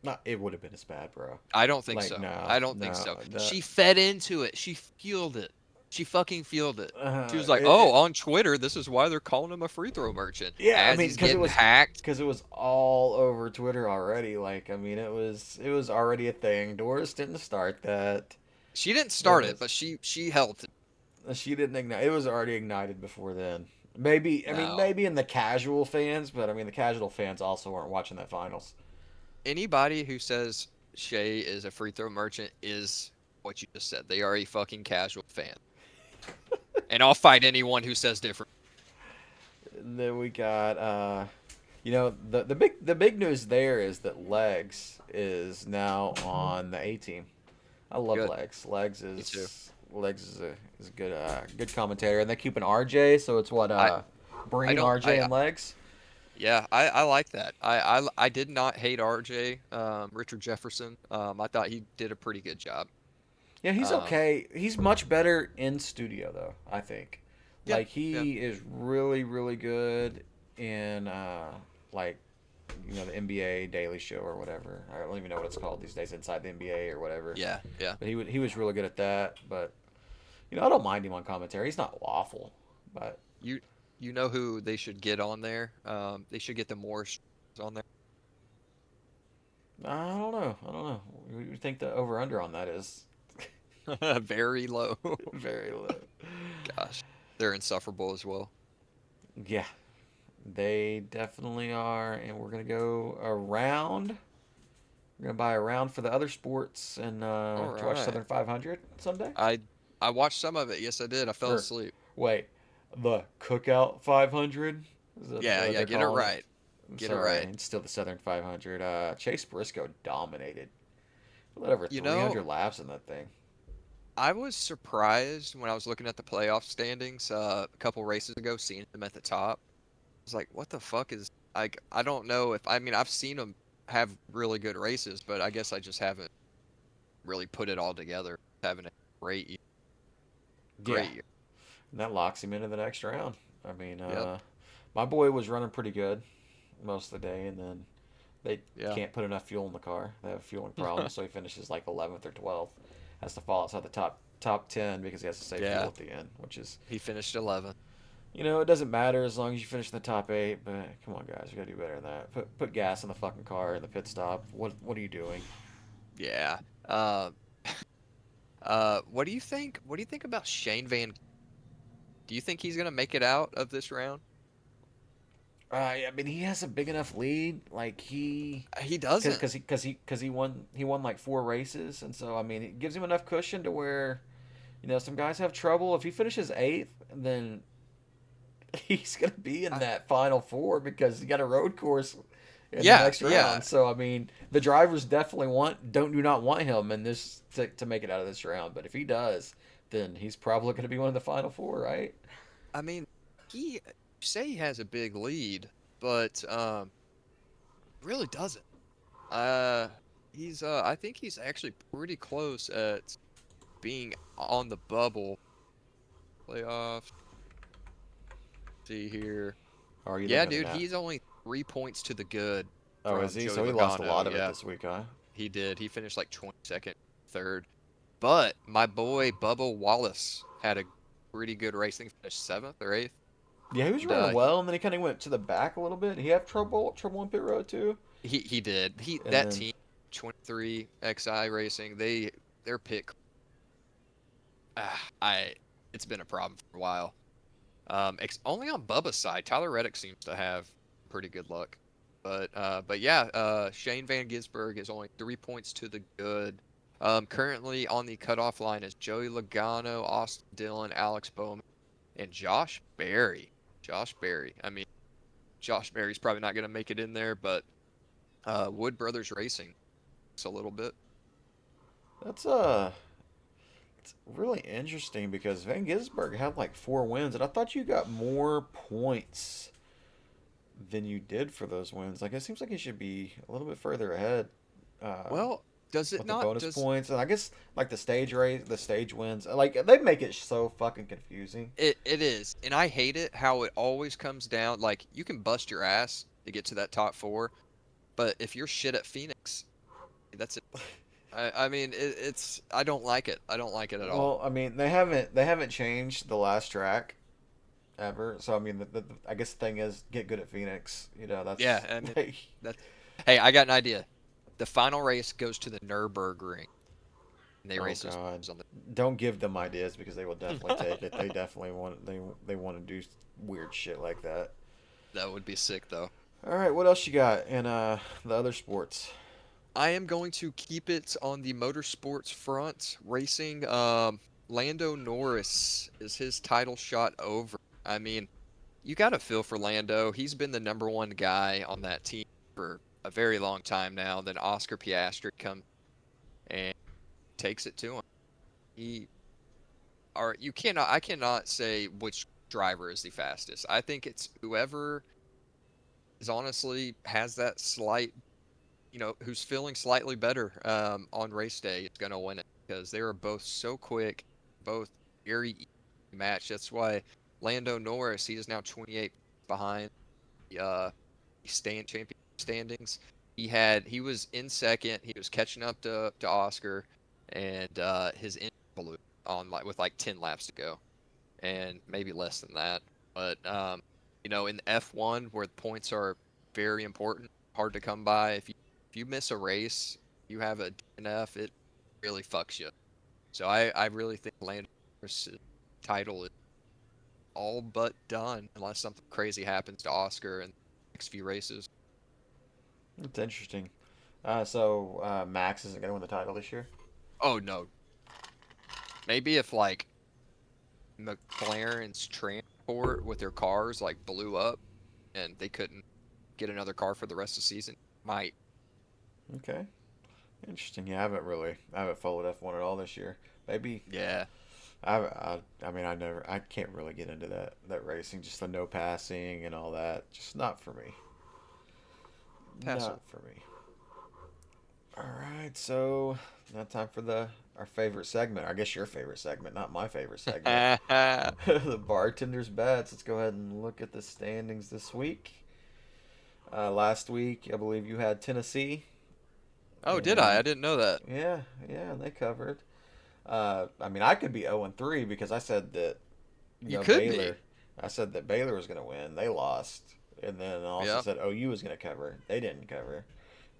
No, it would have been as bad, bro. I don't think so. No, I don't think so. She fed into it. She fueled it. She fucking fueled it. She was like, on Twitter, this is why they're calling him a free throw merchant. Yeah, I mean, because it was hacked. Because it was all over Twitter already. Like, I mean, it was already a thing. Doris didn't start that. She didn't start it, but she helped it. She didn't ignite. It was already ignited before then. Maybe maybe in the casual fans, but I mean the casual fans also weren't watching that finals. Anybody who says Shai is a free throw merchant is what you just said. They are a fucking casual fan. And I'll fight anyone who says different. And then we got the big news there is that Legs is now on the A team. I love Legs. Legs is a good commentator, and they're keeping RJ, so it's bringing RJ and Legs. Yeah, I like that. I did not hate RJ, Richard Jefferson. I thought he did a pretty good job. Yeah, he's okay. He's much better in studio, though, I think. Yeah, like, he is really, really good in, the NBA Daily Show or whatever. I don't even know what it's called these days, Inside the NBA or whatever. Yeah. But he was really good at that. But, I don't mind him on commentary. He's not awful, but... You know who they should get on there? They should get the Morris on there. I don't know. You think the over-under on that is... Very low. Very low. Gosh, they're insufferable as well. Yeah, they definitely are. And we're going to go around. We're going to buy a round for the other sports and to watch Southern 500 Sunday. I watched some of it. Yes, I did. I fell asleep. Wait, the Cookout 500? Yeah, get it right. Get it right. It's still the Southern 500. Chase Briscoe dominated. Whatever, 300 laps in that thing. I was surprised when I was looking at the playoff standings a couple races ago, seeing him at the top. I was like, what the fuck is like? I don't know if I mean I've seen him have really good races, but I guess I just haven't really put it all together. Having a great year, Yeah, great year. and that locks him into the next round. I mean, Yep. my boy was running pretty good most of the day, and then they Yeah. can't put enough fuel in the car. They have fueling problems, so he finishes like 11th or 12th. Has to fall outside the top 10 because he has to save fuel Yeah. at the end, which is, He finished 11th. it doesn't matter as long as you finish in the top 8. But come on, guys, you gotta do better than that. Put gas in the fucking car in the pit stop. What are you doing? Yeah. Um. What do you think? What do you think about Shane Van? Do you think he's gonna make it out of this round? I mean, he has a big enough lead. Like He doesn't. he won like 4 races, and so I mean, it gives him enough cushion to where some guys have trouble. If he finishes 8th, then he's gonna be in I, that final 4 because he got a road course in the yeah. next Yeah. round. So I mean, the drivers definitely do not want him in this to make it out of this round. But if he does, then he's probably gonna be one of the final 4, right? I mean, he say he has a big lead, but really doesn't. Uh, he's I think he's actually pretty close at being on the bubble playoffs. See here. Or are you Yeah, looking at the dude, net? he's only 3 points to the good Oh, is from he? Joey So he lost a Logano. lot of it Yeah, this week, huh? he did. He finished like 22nd, third. But my boy Bubba Wallace had a pretty good race. I think he finished 7th or 8th. Yeah, he was And running well, and then he kind of went to the back a little bit. He had trouble on pit road too, he did. and That then team 23 XI Racing, their pick I it's been a problem for a while. Only on Bubba's side, Tyler Reddick seems to have pretty good luck. But yeah, Shane Van Gisberg is only 3 points to the good. Currently on the cutoff line is Joey Logano, Austin Dillon, Alex Bowman, and Josh Berry. Josh Berry. I mean, Josh Berry's probably not going to make it in there, but Wood Brothers Racing, it's a little bit. that's it's really interesting because Van Gisberg had like 4 wins, and I thought you got more points than you did for those wins. Like it seems like he should be a little bit further ahead uh, Well, does it with the not? bonus Does points, and I guess like the stage race, the stage wins, like they make it so fucking confusing. it is, and I hate it how it always comes down. Like you can bust your ass to get to that top four, but if you're shit at Phoenix, that's it. I mean, it's I don't like it. I don't like it at all. Well, I mean they haven't changed the last track ever. So I mean, I guess the thing is get good at Phoenix. Yeah, That's I mean like, that. Hey, I got an idea. The final race goes to the Nürburgring, and they oh race those god, cars on don't give them ideas because they will definitely take it. They the. definitely want they want to do weird shit like that. That would be sick, though. All right, what else you got in the other sports? I am going to keep it on the motorsports front. Racing, Lando Norris is his title shot over. I mean, you got to feel for Lando. He's been the number one guy on that team for a very long time now. Then Oscar Piastri comes and takes it to him. He, or you cannot, I cannot say which driver is the fastest. I think it's whoever is honestly has that slight, who's feeling slightly better on race day is going to win it because they are both so quick, both very evenly matched. That's why Lando Norris, he is now 28 behind the champion standings. He was in second. He was catching up to Oscar, and his engine blew on with like 10 laps to go, and maybe less than that. But in F1 where the points are very important, hard to come by. If you miss a race, you have a DNF, it really fucks you. So I really think Lando Norris' title is all but done unless something crazy happens to Oscar in the next few races. It's interesting. So Max isn't gonna win the title this year. Oh no, maybe if like McLaren's transport with their cars like blew up and they couldn't get another car for the rest of the season, might. Okay, interesting. Yeah, I haven't followed F1 at all this year. Maybe. Yeah. I mean, I can't really get into that racing. Just the no passing and all that. Just not for me. Pass Not for me. All right, so now time for our favorite segment. I guess your favorite segment, not my favorite segment. it. The bartender's bets. Let's go ahead and look at the standings this week. Last week, I believe you had Tennessee. Oh, did I? I And didn't know that. yeah, they covered. I mean, I could be 0-3 because I said that, You could be. Baylor. I said that Baylor was going to win. They lost. And then I also Yep. said OU was going to cover. They didn't cover.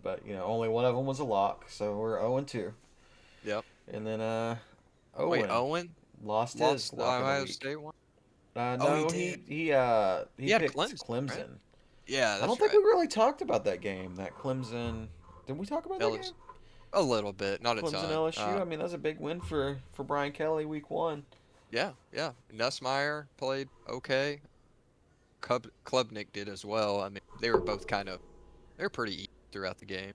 But, only one of them was a lock. So we're 0-2. Yep. And then Wait, Owen Owen lost his lost the lock of the Ohio week. State one? Oh, he No, did. he He had picked Clemson, right? Clemson. Yeah, I don't that's think we right. really talked about that game. That Clemson. Did we talk about that game? LSU. A little bit, not a Clemson ton. LSU. I mean, that was a big win for Brian Kelly week 1. Yeah, yeah. Nussmeier played okay. Klubnik did as well. I mean, they were both they were pretty even throughout the game.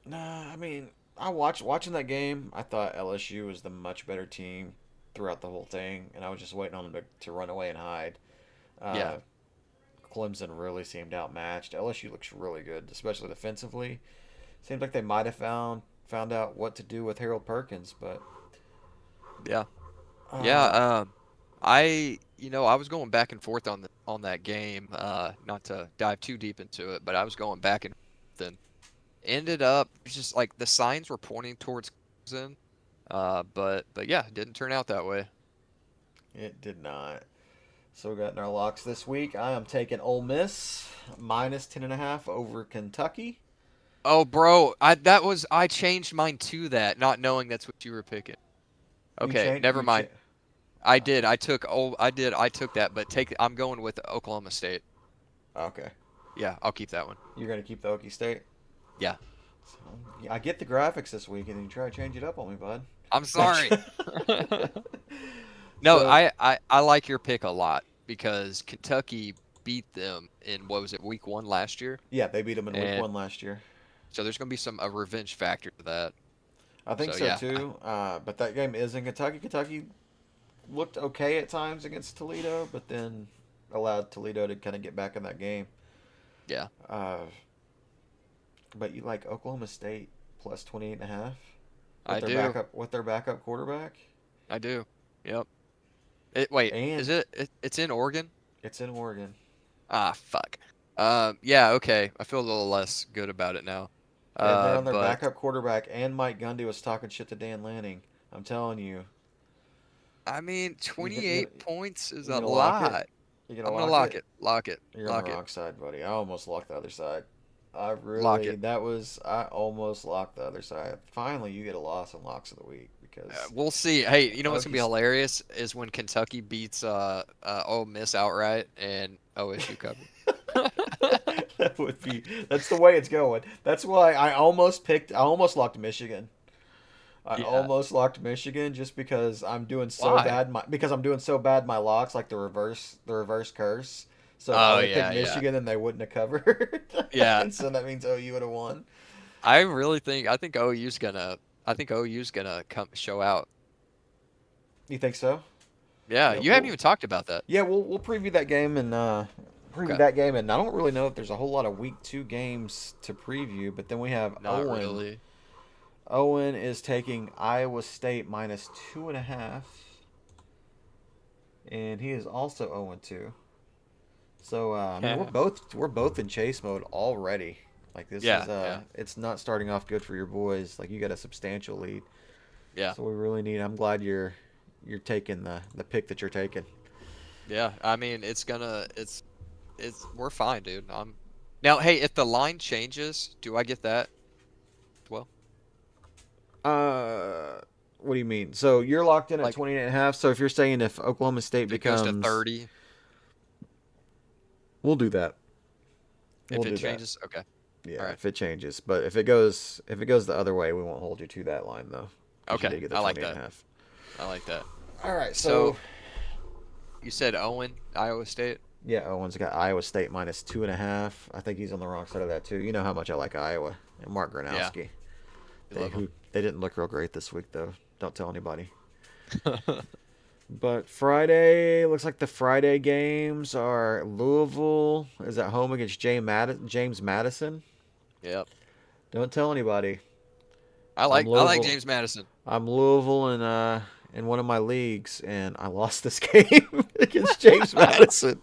Nah, I mean, watching that game. I thought LSU was the much better team throughout the whole thing, and I was just waiting on them to run away and hide. Yeah, Uh, Clemson really seemed outmatched. LSU looks really good, especially defensively. Seems like they might have found out what to do with Harold Perkins, but yeah, yeah. uh, I was going back and forth on that game. Not to dive too deep into it, but I was going back and forth and ended up just like the signs were pointing towards Clemson. But yeah, it didn't turn out that way. it did not. So we got in our locks this week. I am taking Ole Miss minus 10.5 over Kentucky. Oh, bro, I changed mine to that, not knowing that's what you were picking. You Okay, change never you mind. change. I did. I took that, but I'm going with Oklahoma State. Okay, Yeah, I'll keep that one. you're gonna keep the Okie State. Yeah. So, yeah, I get the graphics this week, and you try to change it up on me, bud. I'm sorry. No, So I like your pick a lot because Kentucky beat them in what was it, week 1 last year? yeah, they beat them in week And 1 last year. so there's going to be a revenge factor to that. I think So so yeah. too. But that game is in Kentucky. Kentucky looked okay at times against Toledo, but then allowed Toledo to kind of get back in that game. Yeah. Uh, but you like Oklahoma State plus 28.5 I do. with their backup quarterback, I do. Yep. Wait, is and it's in Oregon? it's in Oregon. Ah, fuck. Yeah, okay. I feel a little less good about it now. And they're on their But backup quarterback, and Mike Gundy was talking shit to Dan Lanning. I'm telling you, I mean, you 28 points is you a gonna lock it? lot. You gonna I'm gonna lock lock it? it. Lock it. You're on the Lock it. wrong side, buddy. I almost locked the other side. Lock it. I almost locked the other side. Finally, you get a loss in locks of the week because We'll see. Hey, you know what's gonna be Okies. hilarious is when Kentucky beats Ole Miss outright and OSU cover. that's the way it's going. That's why I almost locked Michigan. I Yeah. almost locked Michigan just because Why? I'm doing so bad my locks like the reverse curse. So if I Oh would have picked yeah, yeah, Michigan, then they wouldn't have covered, yeah. and so that means OU would have won. I think OU's gonna come show out. You think so? Yeah, Yeah, you haven't even talked about that. we'll preview that game and Okay. I don't really know if there's a whole lot of week 2 games to preview, but then we have Not Owen. really. Owen is taking Iowa State minus 2.5, and he is also 0-2. So I mean, Yeah. we're both in chase mode already. Like this is Yeah, yeah, it's not starting off good for your boys. Like you got a substantial lead. yeah, So we really need. I'm glad you're taking the pick that you're taking. yeah. I mean, we're fine, dude. Now, hey, if the line changes, do I get that? Well, Uh, what do you mean? So you're locked in at like 28.5. So if you're saying if Oklahoma State if it goes to becomes, 30, we'll do that. We'll if it do that. changes, okay. All Yeah, right. if it changes. But if it goes the other way, we won't hold you to that line though, because you Okay. did get the I like 28 and that. a half. I like that. All right, So so you said Owen, Iowa State? yeah, Owen's got Iowa State minus 2.5. I think he's on the wrong side of that too. You know how much I like Iowa and Mark Yeah, Gronowski. you love him. They didn't look real great this week though. Don't tell anybody. But Friday looks like the Friday games are Louisville is at home against James Madison. Yep. Don't tell anybody. I I'm like Louisville. James Madison. I'm Louisville in one of my leagues, and I lost this game against James Madison.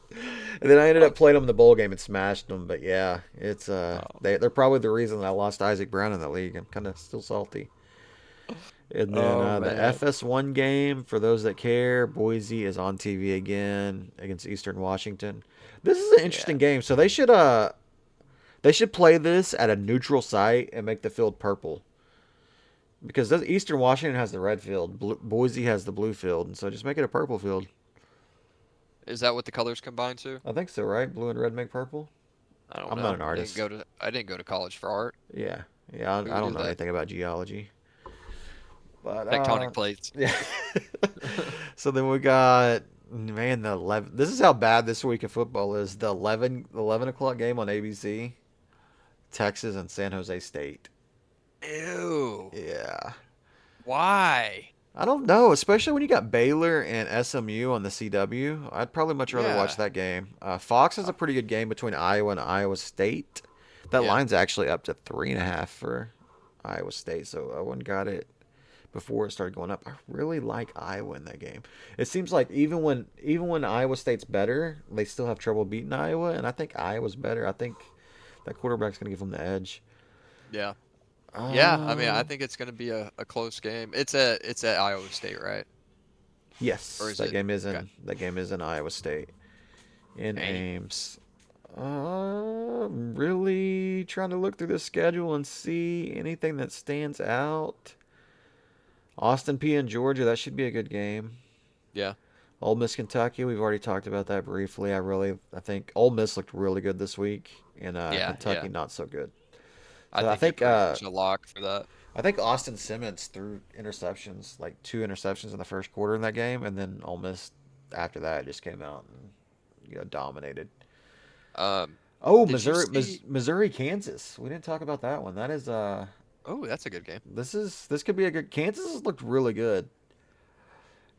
And then I ended up playing them in the bowl game and smashed them. But yeah, it's Oh, they're probably the reason that I lost Isaac Brown in the league. I'm kind of still salty. And then oh the man. FS1 game, for those that care, Boise is on TV again against Eastern Washington. This is an Yeah. interesting game. So they should play this at a neutral site and make the field purple. Because Eastern Washington has the red field, Boise has the blue field, and so just make it a purple field. Is that what the colors combine to? I think so, right? Blue and red make purple. I don't I'm not know. an artist. I didn't go to college for art. Yeah, yeah, Who I would don't do know that? anything about geology, but Tectonic plates. yeah. So then we got man the 11. This is how bad this week of football is. The 11 o'clock game on ABC, Texas and San Jose State. Ew. Yeah. Why? I don't know, especially when you got Baylor and SMU on the CW. I'd probably much rather watch Yeah. that game. Fox has a pretty good game between Iowa and Iowa State. That Yeah. line's actually up to 3.5 for Iowa State, so I wouldn't got it before it started going up. I really like Iowa in that game. It seems like even when Iowa State's better, they still have trouble beating Iowa, and I think Iowa's better. I think that quarterback's gonna give them the edge. Yeah. Yeah. I mean, I Uh, think it's going to be a close game. It's at Iowa State, right? Or yes, is it? Okay. that game is in Iowa State. In Dang. Ames. I'm really trying to look through the schedule and see anything that stands out. Austin P and Georgia, that should be a good game. Yeah. Ole Miss Kentucky, we've already talked about that briefly. I think Ole Miss looked really good this week, and Yeah. Kentucky Yeah. not so good. I So think you're pretty much a lock for that. I think Austin Simmons threw interceptions, like two interceptions in the first quarter in that game, and then Ole Miss after that just came out and dominated. Um, Oh, did you see? Missouri, Kansas. We didn't talk about that one. That is Oh, that's a good game. this could be a good. Kansas has looked really good,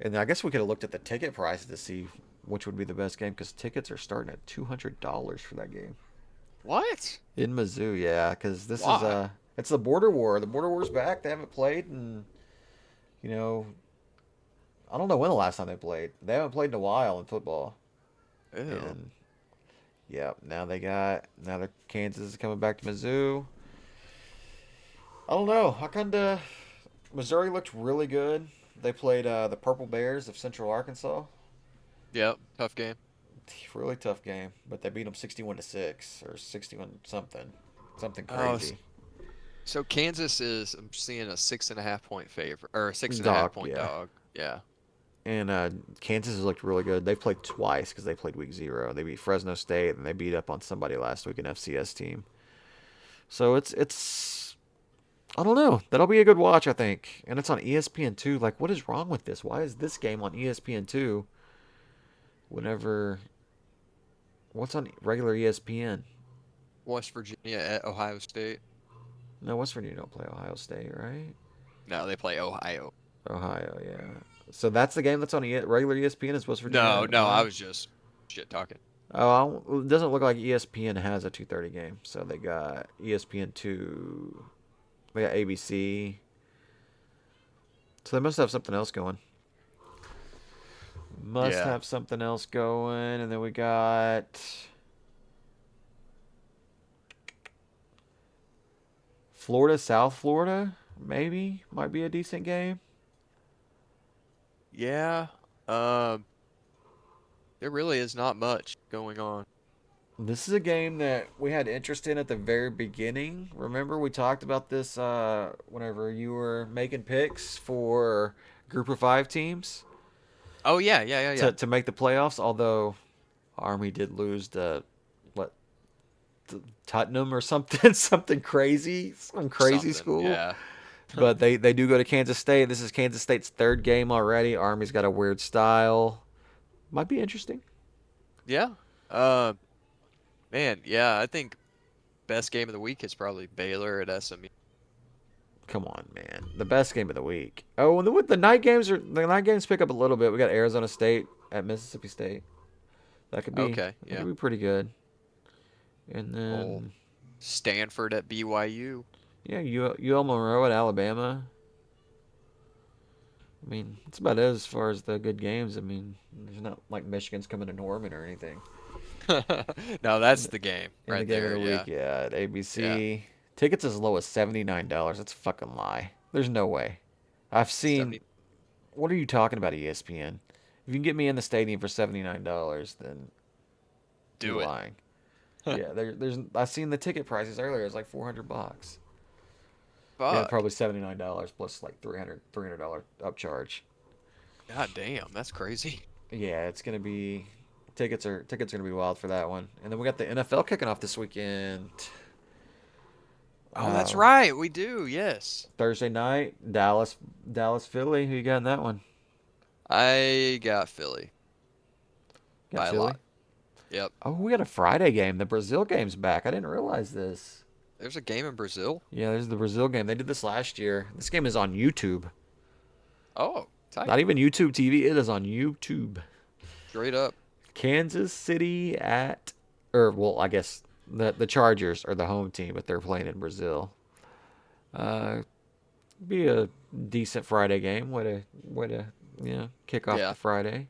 and I guess we could have looked at the ticket prices to see which would be the best game because tickets are starting at $200 for that game What? in Mizzou. Yeah, because this is Why? it's the border war. The border war's back. They haven't played, and you know I don't know when the last time they played. They haven't played in a while in football, Ew. and yeah, now the Kansas is coming back to Mizzou. I don't know. I kind of Missouri looked really good. They played the Purple Bears of Central Arkansas. Yep. Tough game. Really tough game, but they beat them 61-6 or 61 something, something Oh, crazy. so Kansas is, I'm seeing a 6.5 point favor or a six and a half Dog, point yeah. dog. Yeah. And Kansas has looked really good. They played twice because they played week 0. They beat Fresno State and they beat up on somebody last week, an FCS team. So it's I don't know. That'll be a good watch, I think. And it's on ESPN2. Like, what is wrong with this? Why is this game on ESPN2 whenever what's on regular ESPN? West Virginia at Ohio State. No, West Virginia don't play Ohio State, right? No, they play Ohio. Ohio, yeah. So that's the game that's on regular ESPN is West Virginia No, and no, I Ohio. was just shit talking. It doesn't look like ESPN has a 2:30 game. So they got ESPN2, they got ABC. So they must have something else going. Must Yeah. have something else going, and then we got Florida, South Florida. Maybe might be a decent game. Yeah. There really is not much going on. This is a game that we had interest in at the very beginning. Remember, we talked about this whenever you were making picks for Group of Five teams Oh yeah, yeah, yeah, yeah. to make the playoffs. Although Army did lose to what Tottenham or something, something crazy, some crazy Something. school. Yeah. But they do go to Kansas State. This is Kansas State's third game already. Army's got a weird style. Might be interesting. Yeah. Man, yeah, I think best game of the week is probably Baylor at SMU. Come on, man. The best game of the week. Oh, and the night games pick up a little bit. We got Arizona State at Mississippi State. That could be Okay, yeah. pretty good. And Oh, then Stanford at BYU. yeah, UL Monroe at Alabama. I mean, that's about it as far as the good games. I mean, there's not like Michigan's coming to Norman or anything. No, that's the game In the right game of there. the Yeah, week, yeah, at yeah. ABC. Tickets as low as $79. That's a fucking lie. There's no way. I've seen. 70. What are you talking about, ESPN? If you can get me in the stadium for $79, then you're Do it. lying. Yeah, there's. I've seen the ticket prices earlier. It's like $400. Yeah, Fuck. probably $79 plus like $300 upcharge. God damn, that's crazy. Yeah, it's gonna be tickets are gonna be wild for that one. And then we got the NFL kicking off this weekend. Oh, that's Uh, right. We do. Yes. Thursday night, Dallas, Philly. Who you got in that one? I got Philly Got by a Philly. lot. Yep. Oh, we got a Friday game. The Brazil game's back. I didn't realize this. There's a game in Brazil. Yeah, there's the Brazil game. They did this last year. This game is on YouTube. Oh, tight. Not even YouTube TV. It is on YouTube. Straight up. Kansas City I guess the Chargers are the home team, but they're playing in Brazil. Uh, be a decent Friday game. Way to kick off Yeah. the Friday.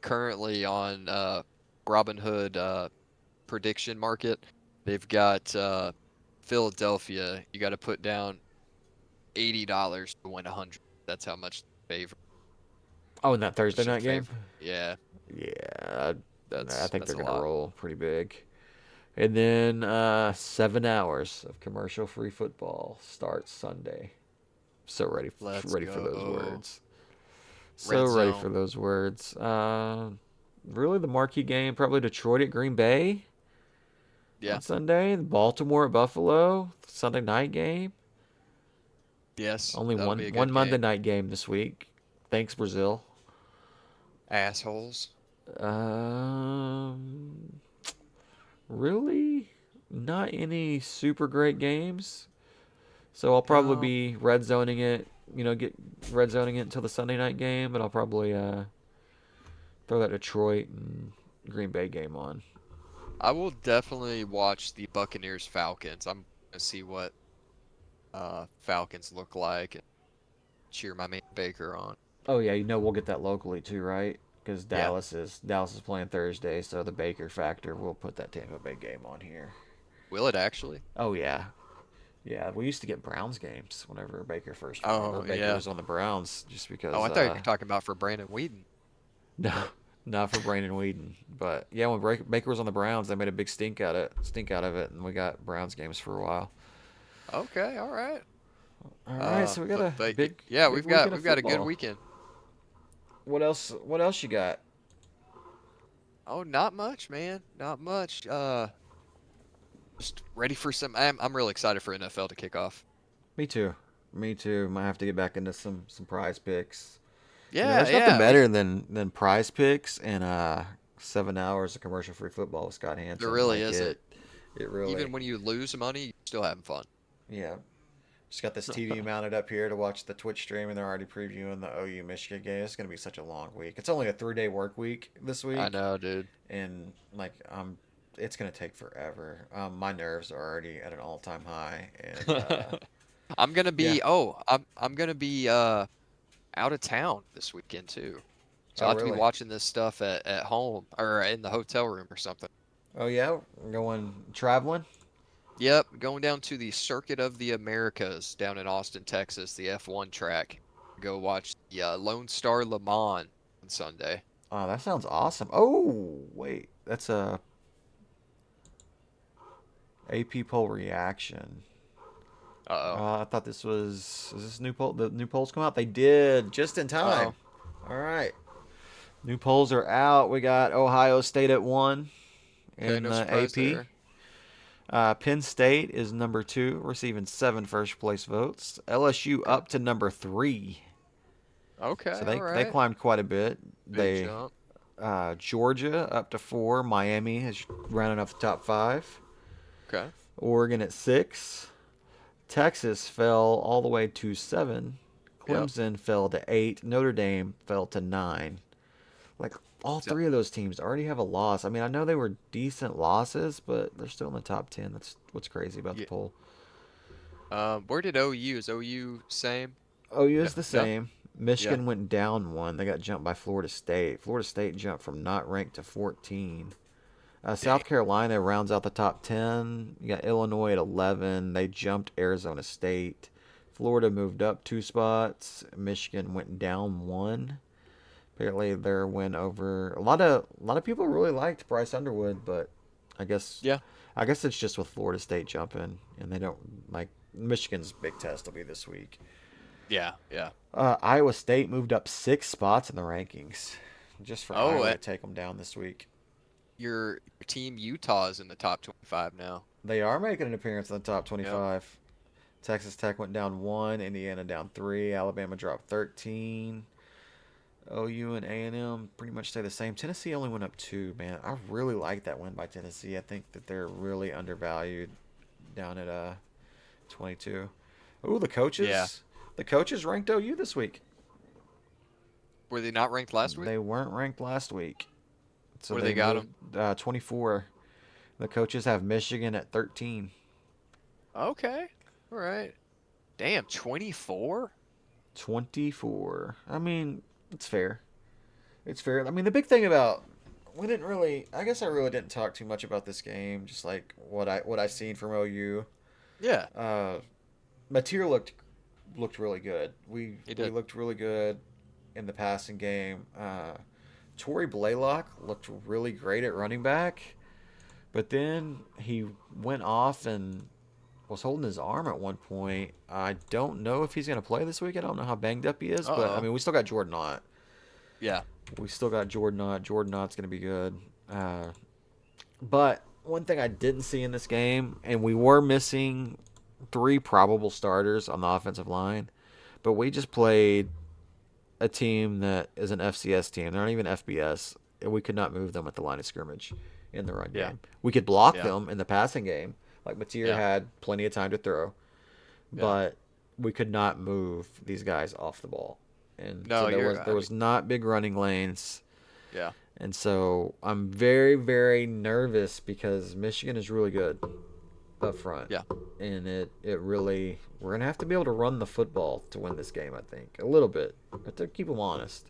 Currently on Robinhood prediction market, they've got Philadelphia. You got to put down $80 to win 100. That's how much favor. Oh, and that Thursday Much in night game. favor. Yeah, Yeah, I think that's they're a gonna lot. roll pretty big. And then 7 hours of commercial-free football starts Sunday. So Let's ready for those go. words. So Red ready zone. for those words. Really, the marquee game probably Detroit at Green Bay Yeah. on Sunday. Baltimore at Buffalo Sunday night game. Yes, Only that'll one be a good one Monday game. night game this week. Thanks Brazil. Assholes. Um, Really, not any super great games. So I'll probably No, be red zoning it. Get red zoning it until the Sunday night game, but I'll probably throw that Detroit and Green Bay game on. I will definitely watch the Buccaneers Falcons. I'm gonna see what Falcons look like and cheer my man Baker on. Oh yeah, we'll get that locally too, right? Because Yeah. Dallas is playing Thursday, so the Baker factor. We'll put that Tampa Bay game on here. Will it actually? Oh yeah, yeah. We used to get Browns games whenever whenever Oh Baker yeah. was on the Browns, just because. Oh, I thought you were talking about for Brandon Whedon. No, not for Brandon Whedon. But yeah, when Baker was on the Browns, they made a big stink out of it, and we got Browns games for a while. Okay, all right. All right, so we got a Yeah, big we've weekend of got a good football. weekend. What else? What else you got? Oh, not much, man. Not much. Just ready for some. I'm really excited for NFL to kick off. Me too. Me too. Might have to get back into some prize picks. Yeah, There's nothing yeah. better than prize picks and 7 hours of commercial free football with Scott There Hansen. really Like isn't. it really. Even when you lose money, you're still having fun. Yeah. Just got this TV mounted up here to watch the Twitch stream, and they're already previewing the OU Michigan game. It's gonna be such a long week. It's only a 3-day work week this I week, know, dude. and like it's gonna take forever. My nerves are already at an all-time high, and I'm gonna yeah. be. I'm gonna be out of town this weekend too. So Oh I'll have to be really? watching this stuff at home or in the hotel room or something. Oh yeah, we're going traveling. Yep, going down to the Circuit of the Americas down in Austin, Texas, the F1 track. Go watch the Lone Star Le Mans on Sunday. Oh, that sounds awesome. Oh wait, that's a AP poll reaction. Uh-oh. I thought this was is this new poll? The new polls come out. They did just in time. Uh-oh. All right, new polls are out. We got Ohio State at 1 Okay, in no the surprise AP. there. Penn State is number 2, receiving 7 first place votes. LSU Okay. up to number 3. Okay, So all they right. climbed quite a bit. Big jump. Georgia up to 4. Miami is rounding off the top 5. Okay. Oregon at 6. Texas fell all the way to 7. Yep. Clemson fell to 8. Notre Dame fell to 9. Like, all So, three of those teams already have a loss. I mean, I know they were decent losses, but they're still in the top 10. That's what's crazy about the yeah. poll. Where did OU? Is OU same? OU No. is the No. same. Yeah. Michigan went down 1. They got jumped by Florida State. Florida State jumped from not ranked to 14. Dang. South Carolina rounds out the top 10. You got Illinois at 11. They jumped Arizona State. Florida moved up 2 spots. Michigan went down 1. Apparently, their win over a lot of people really liked Bryce Underwood, but I guess Yeah. I guess it's just with Florida State jumping, and they don't like Michigan's big test will be this week. Yeah. Yeah. Iowa State moved up 6 spots in the rankings, just for Oh, Iowa to take them down this week. your team Utah is in the top 25 now. They are making an appearance in the top Yep. 25. Texas Tech went down 1, Indiana down 3, Alabama dropped 13. OU and A&M pretty much stay the same. Tennessee only went up 2, man. I really like that win by Tennessee. I think that they're really undervalued down at 22. Ooh, the coaches. Yeah. The coaches ranked OU this week. Were they not ranked last week? They weren't ranked last week. So Where they they got moved them? 24. The coaches have Michigan at 13. Okay. All right. Damn, 24? 24. I mean, it's fair. It's fair. I mean, the big thing about we didn't really. I guess I really didn't talk too much about this game. Just like what I seen from OU. Yeah, Mateer looked really good. he We did. looked really good in the passing game. Torrey Blaylock looked really great at running back, but then he went off and was holding his arm at one point. I don't know if he's going to play this week. I don't know how banged up he is, but I Uh-oh. mean, we still got Jordan Ott. Yeah. We still got Jordan Ott. Jordan Ott's going to be good. But one thing I didn't see in this game, and we were missing 3 probable starters on the offensive line, but we just played a team that is an FCS team. They're not even FBS. And we could not move them at the line of scrimmage in the run Yeah. game. We could block Yeah. them in the passing game. Like Mateer Yeah. had plenty of time to throw, Yeah. but we could not move these guys off the ball. And No, so there you're was I there mean, was not big running lanes. yeah. And so I'm very, very nervous because Michigan is really good up front. Yeah. And it really we're gonna have to be able to run the football to win this game, I think. A little bit. But to keep them honest.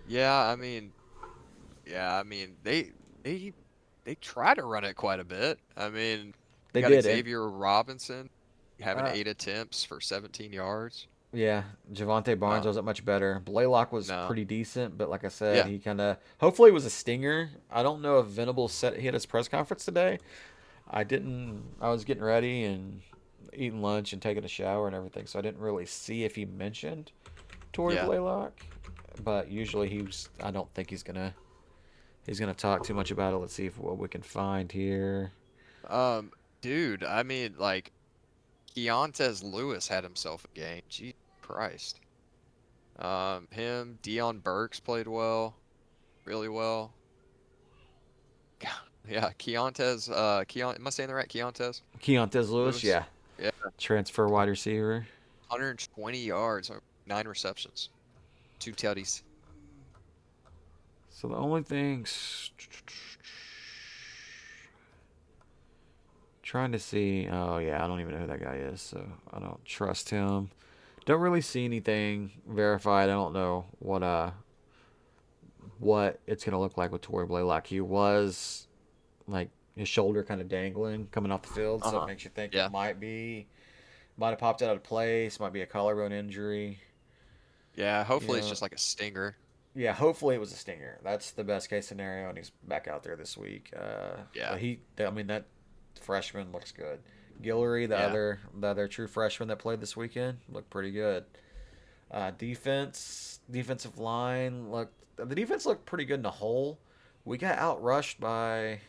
Yeah, I mean they try to run it quite a bit. I mean, They you got did it. Xavier Robinson having Uh, 8 attempts for 17 yards. yeah, Javante Barnes Uh, wasn't much better. Blaylock was no. pretty decent, but like I said, Yeah. he kind of hopefully it was a stinger. I don't know if Venables said he had his press conference today. I didn't. I was getting ready and eating lunch and taking a shower and everything, so I didn't really see if he mentioned Torrey Yeah. Blaylock. But usually I don't think he's gonna talk too much about it. Let's see what we can find here. Dude, I mean, like, Keontez Lewis had himself a game. Jesus Christ. Deion Burks played well, really well. Yeah, am I saying that right? Keontez Keontez Lewis, Lewis? yeah, Yeah, transfer wide receiver. 120 yards, 9 receptions, 2 tutties. So the only things trying to see. Oh yeah, I don't even know who that guy is, so I don't trust him. Don't really see anything verified. I don't know what it's gonna look like with Torrey Blaylock. He was like his shoulder kind of dangling coming off the field, so it Uh-huh. makes you think Yeah. it might have popped out of place. Might be a collarbone injury. Yeah, You hopefully it's know, just like a stinger. yeah. Hopefully it was a stinger. That's the best case scenario, and he's back out there this week. Yeah. I mean, that freshman looks good. Guillory, Yeah. the other true freshman that played this weekend, looked pretty good. Defensive line the defense looked pretty good in the whole. We got outrushed by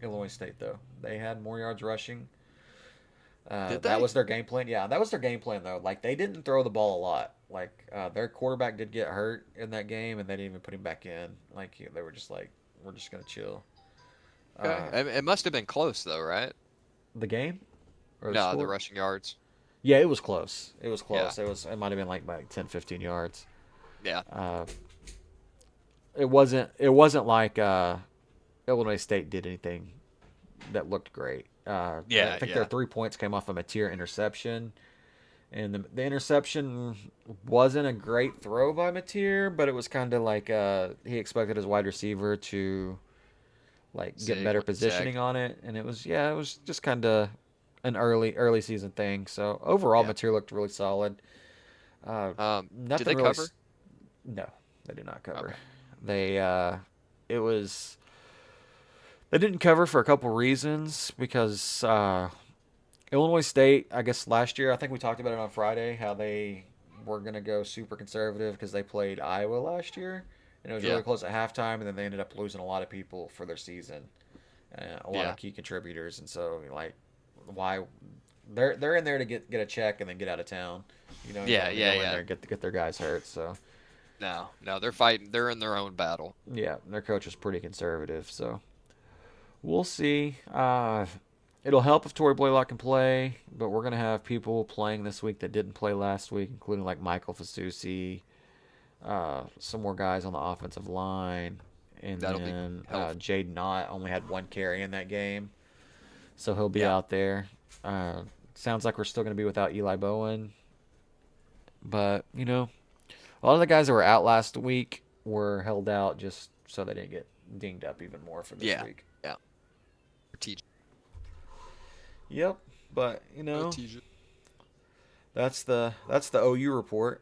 Illinois State though. They had more yards rushing. Did That they? was their game plan. Yeah, that was their game plan though. Like they didn't throw the ball a lot. Like their quarterback did get hurt in that game, and they didn't even put him back in. Like they were just like, we're just gonna chill. Okay. It must have been close though, right? The game? or the No, the score? rushing yards. Yeah, it was close. It was Yeah. close. It might have been like by 10, 15 yards. Yeah. Uh, it wasn't like Illinois State did anything that looked great. I Yeah. think their Yeah. 3 points came off of a Mateer interception, and the interception wasn't a great throw by Mateer, but it was kind of like he expected his wide receiver to like get Zig better when it positioning zagged. on it, and it was just kind of an early season thing. So overall, Yeah. Mateer looked really solid. Did Nothing they really. cover? No, they did not cover. Okay. They it was they didn't cover for a couple reasons because Illinois State, I guess last year, I think we talked about it on Friday, how they were going to go super conservative because they played Iowa last year. And it was really Yeah. close at halftime, and then they ended up losing a lot of people for their season, a lot of Yeah. key contributors. And so, like, why they're in there to get a check and then get out of town. You don't Yeah. want to Yeah. go in there Yeah. and get their guys hurt. So, No. No. They're fighting. They're in their own battle. yeah, their coach was pretty conservative. So, we'll see. It'll help if Tori Blaylock can play, but we're gonna have people playing this week that didn't play last week, including like Michael Fasusi, some more guys on the offensive line, and That'll be then helpful. Jade Knott only had one carry in that game, so he'll be Yeah. out there. Sounds like we're still gonna be without Eli Bowen, but a lot of the guys that were out last week were held out just so they didn't get dinged up even more for this Yeah. week. Yeah. TJ. Yep, but TJ. that's the OU report.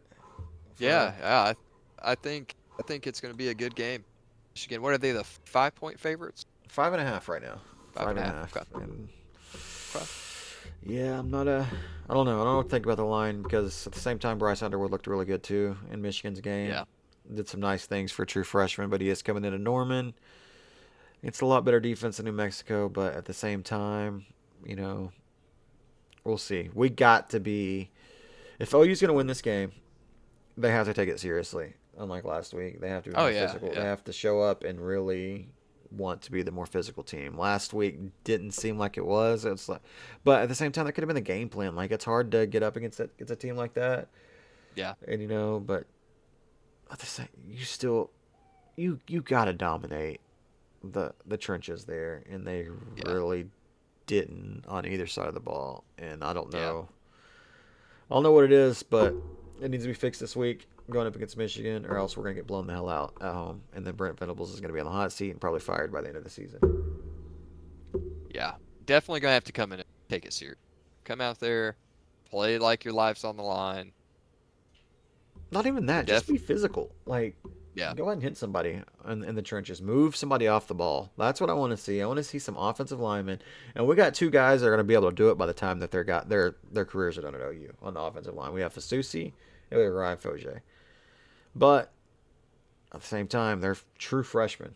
Yeah. For Yeah. I think it's going to be a good game. Michigan. What are they? The 5-point favorites? 5.5 right now. Five Five and a and a half. half. Okay. And Okay. yeah, I'm not a. I don't know. I don't know what to think about the line because at the same time, Bryce Underwood looked really good too in Michigan's game. Yeah. Did some nice things for a true freshman, but he is coming into Norman. It's a lot better defense than New Mexico, but at the same time, you know, we'll see. We got to be. If OU's going to win this game, they have to take it seriously. Unlike last week, they have to be Oh more yeah. physical. They Yeah. have to show up and really want to be the more physical team. Last week didn't seem like it was. It's like, but at the same time, that could have been the game plan. Like it's hard to get up against a team like that, Yeah. and but at the same, you still you gotta dominate the trenches there, and they Yeah. really didn't on either side of the ball. And I don't Yeah. know. I don't know what it is, but it needs to be fixed this week going up against Michigan, or else we're going to get blown the hell out at home. And then Brent Venables is going to be on the hot seat and probably fired by the end of the season. Yeah. Definitely going to have to come in and take it serious. Come out there, play like your life's on the line. Not even that. Just Def. be physical. Like, Yeah. go ahead and hit somebody in the trenches. Move somebody off the ball. That's what I want to see. I want to see some offensive linemen. And we got two guys that are going to be able to do it by the time that their careers are done at OU on the offensive line. We have Fasusi and we have Ryan Foje. But at the same time, they're true freshmen.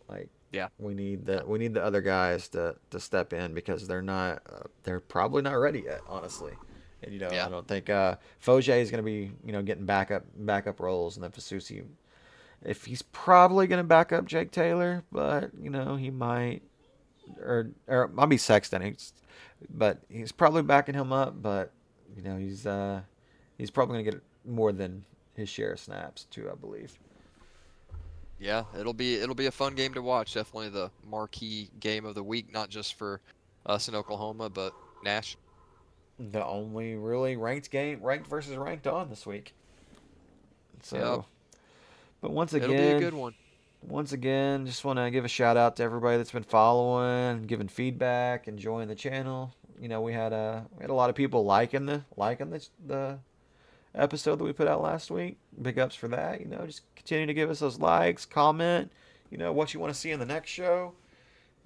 Like Yeah. we need the other guys to step in because they're probably not ready yet, honestly. And Yeah. I don't think Foje is going to be getting backup roles, and then Fasusi, if he's probably going to back up Jake Taylor, but he might or might be Sexton. But he's probably backing him up, but he's probably going to get more than his share of snaps too, I believe. Yeah. It'll be a fun game to watch. Definitely the marquee game of the week, not just for us in Oklahoma, but national. The only really ranked versus ranked on this week. Yep. So, but It'll be a good one. once again, just want to give a shout out to everybody that's been following, giving feedback, enjoying the channel. We had a lot of people liking the episode that we put out last week. Big ups for that. Just continue to give us those likes, comment. What you want to see in the next show.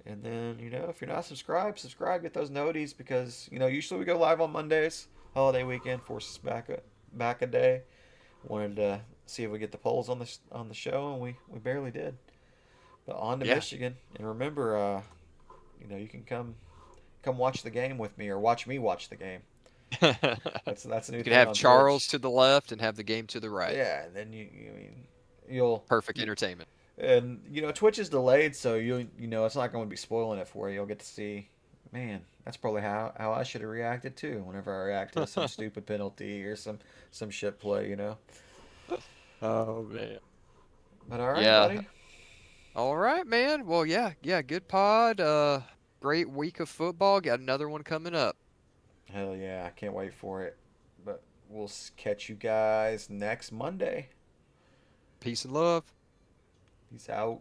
And then, if you're not subscribe, get those noties because, usually we go live on Mondays. Holiday weekend forces back a day. Wanted to see if we get the polls on the show, and we barely did. But on to Yeah. Michigan, and remember, you can come watch the game with me or watch me watch the game. You That's a new can thing have on Charles Twitch. to the left and have the game to the right. Yeah, and then I mean, you'll Perfect entertainment. and Twitch is delayed, so it's not going to be spoiling it for you. You'll get to see Man, that's probably how I should have reacted too. Whenever I reacted to some stupid penalty or some shit play, you know. Oh man. But all right, Yeah. buddy. All right, man. Well, yeah, yeah, good pod. Great week of football. Got another one coming up. Hell yeah, I can't wait for it. But we'll catch you guys next Monday. Peace and love. Peace out.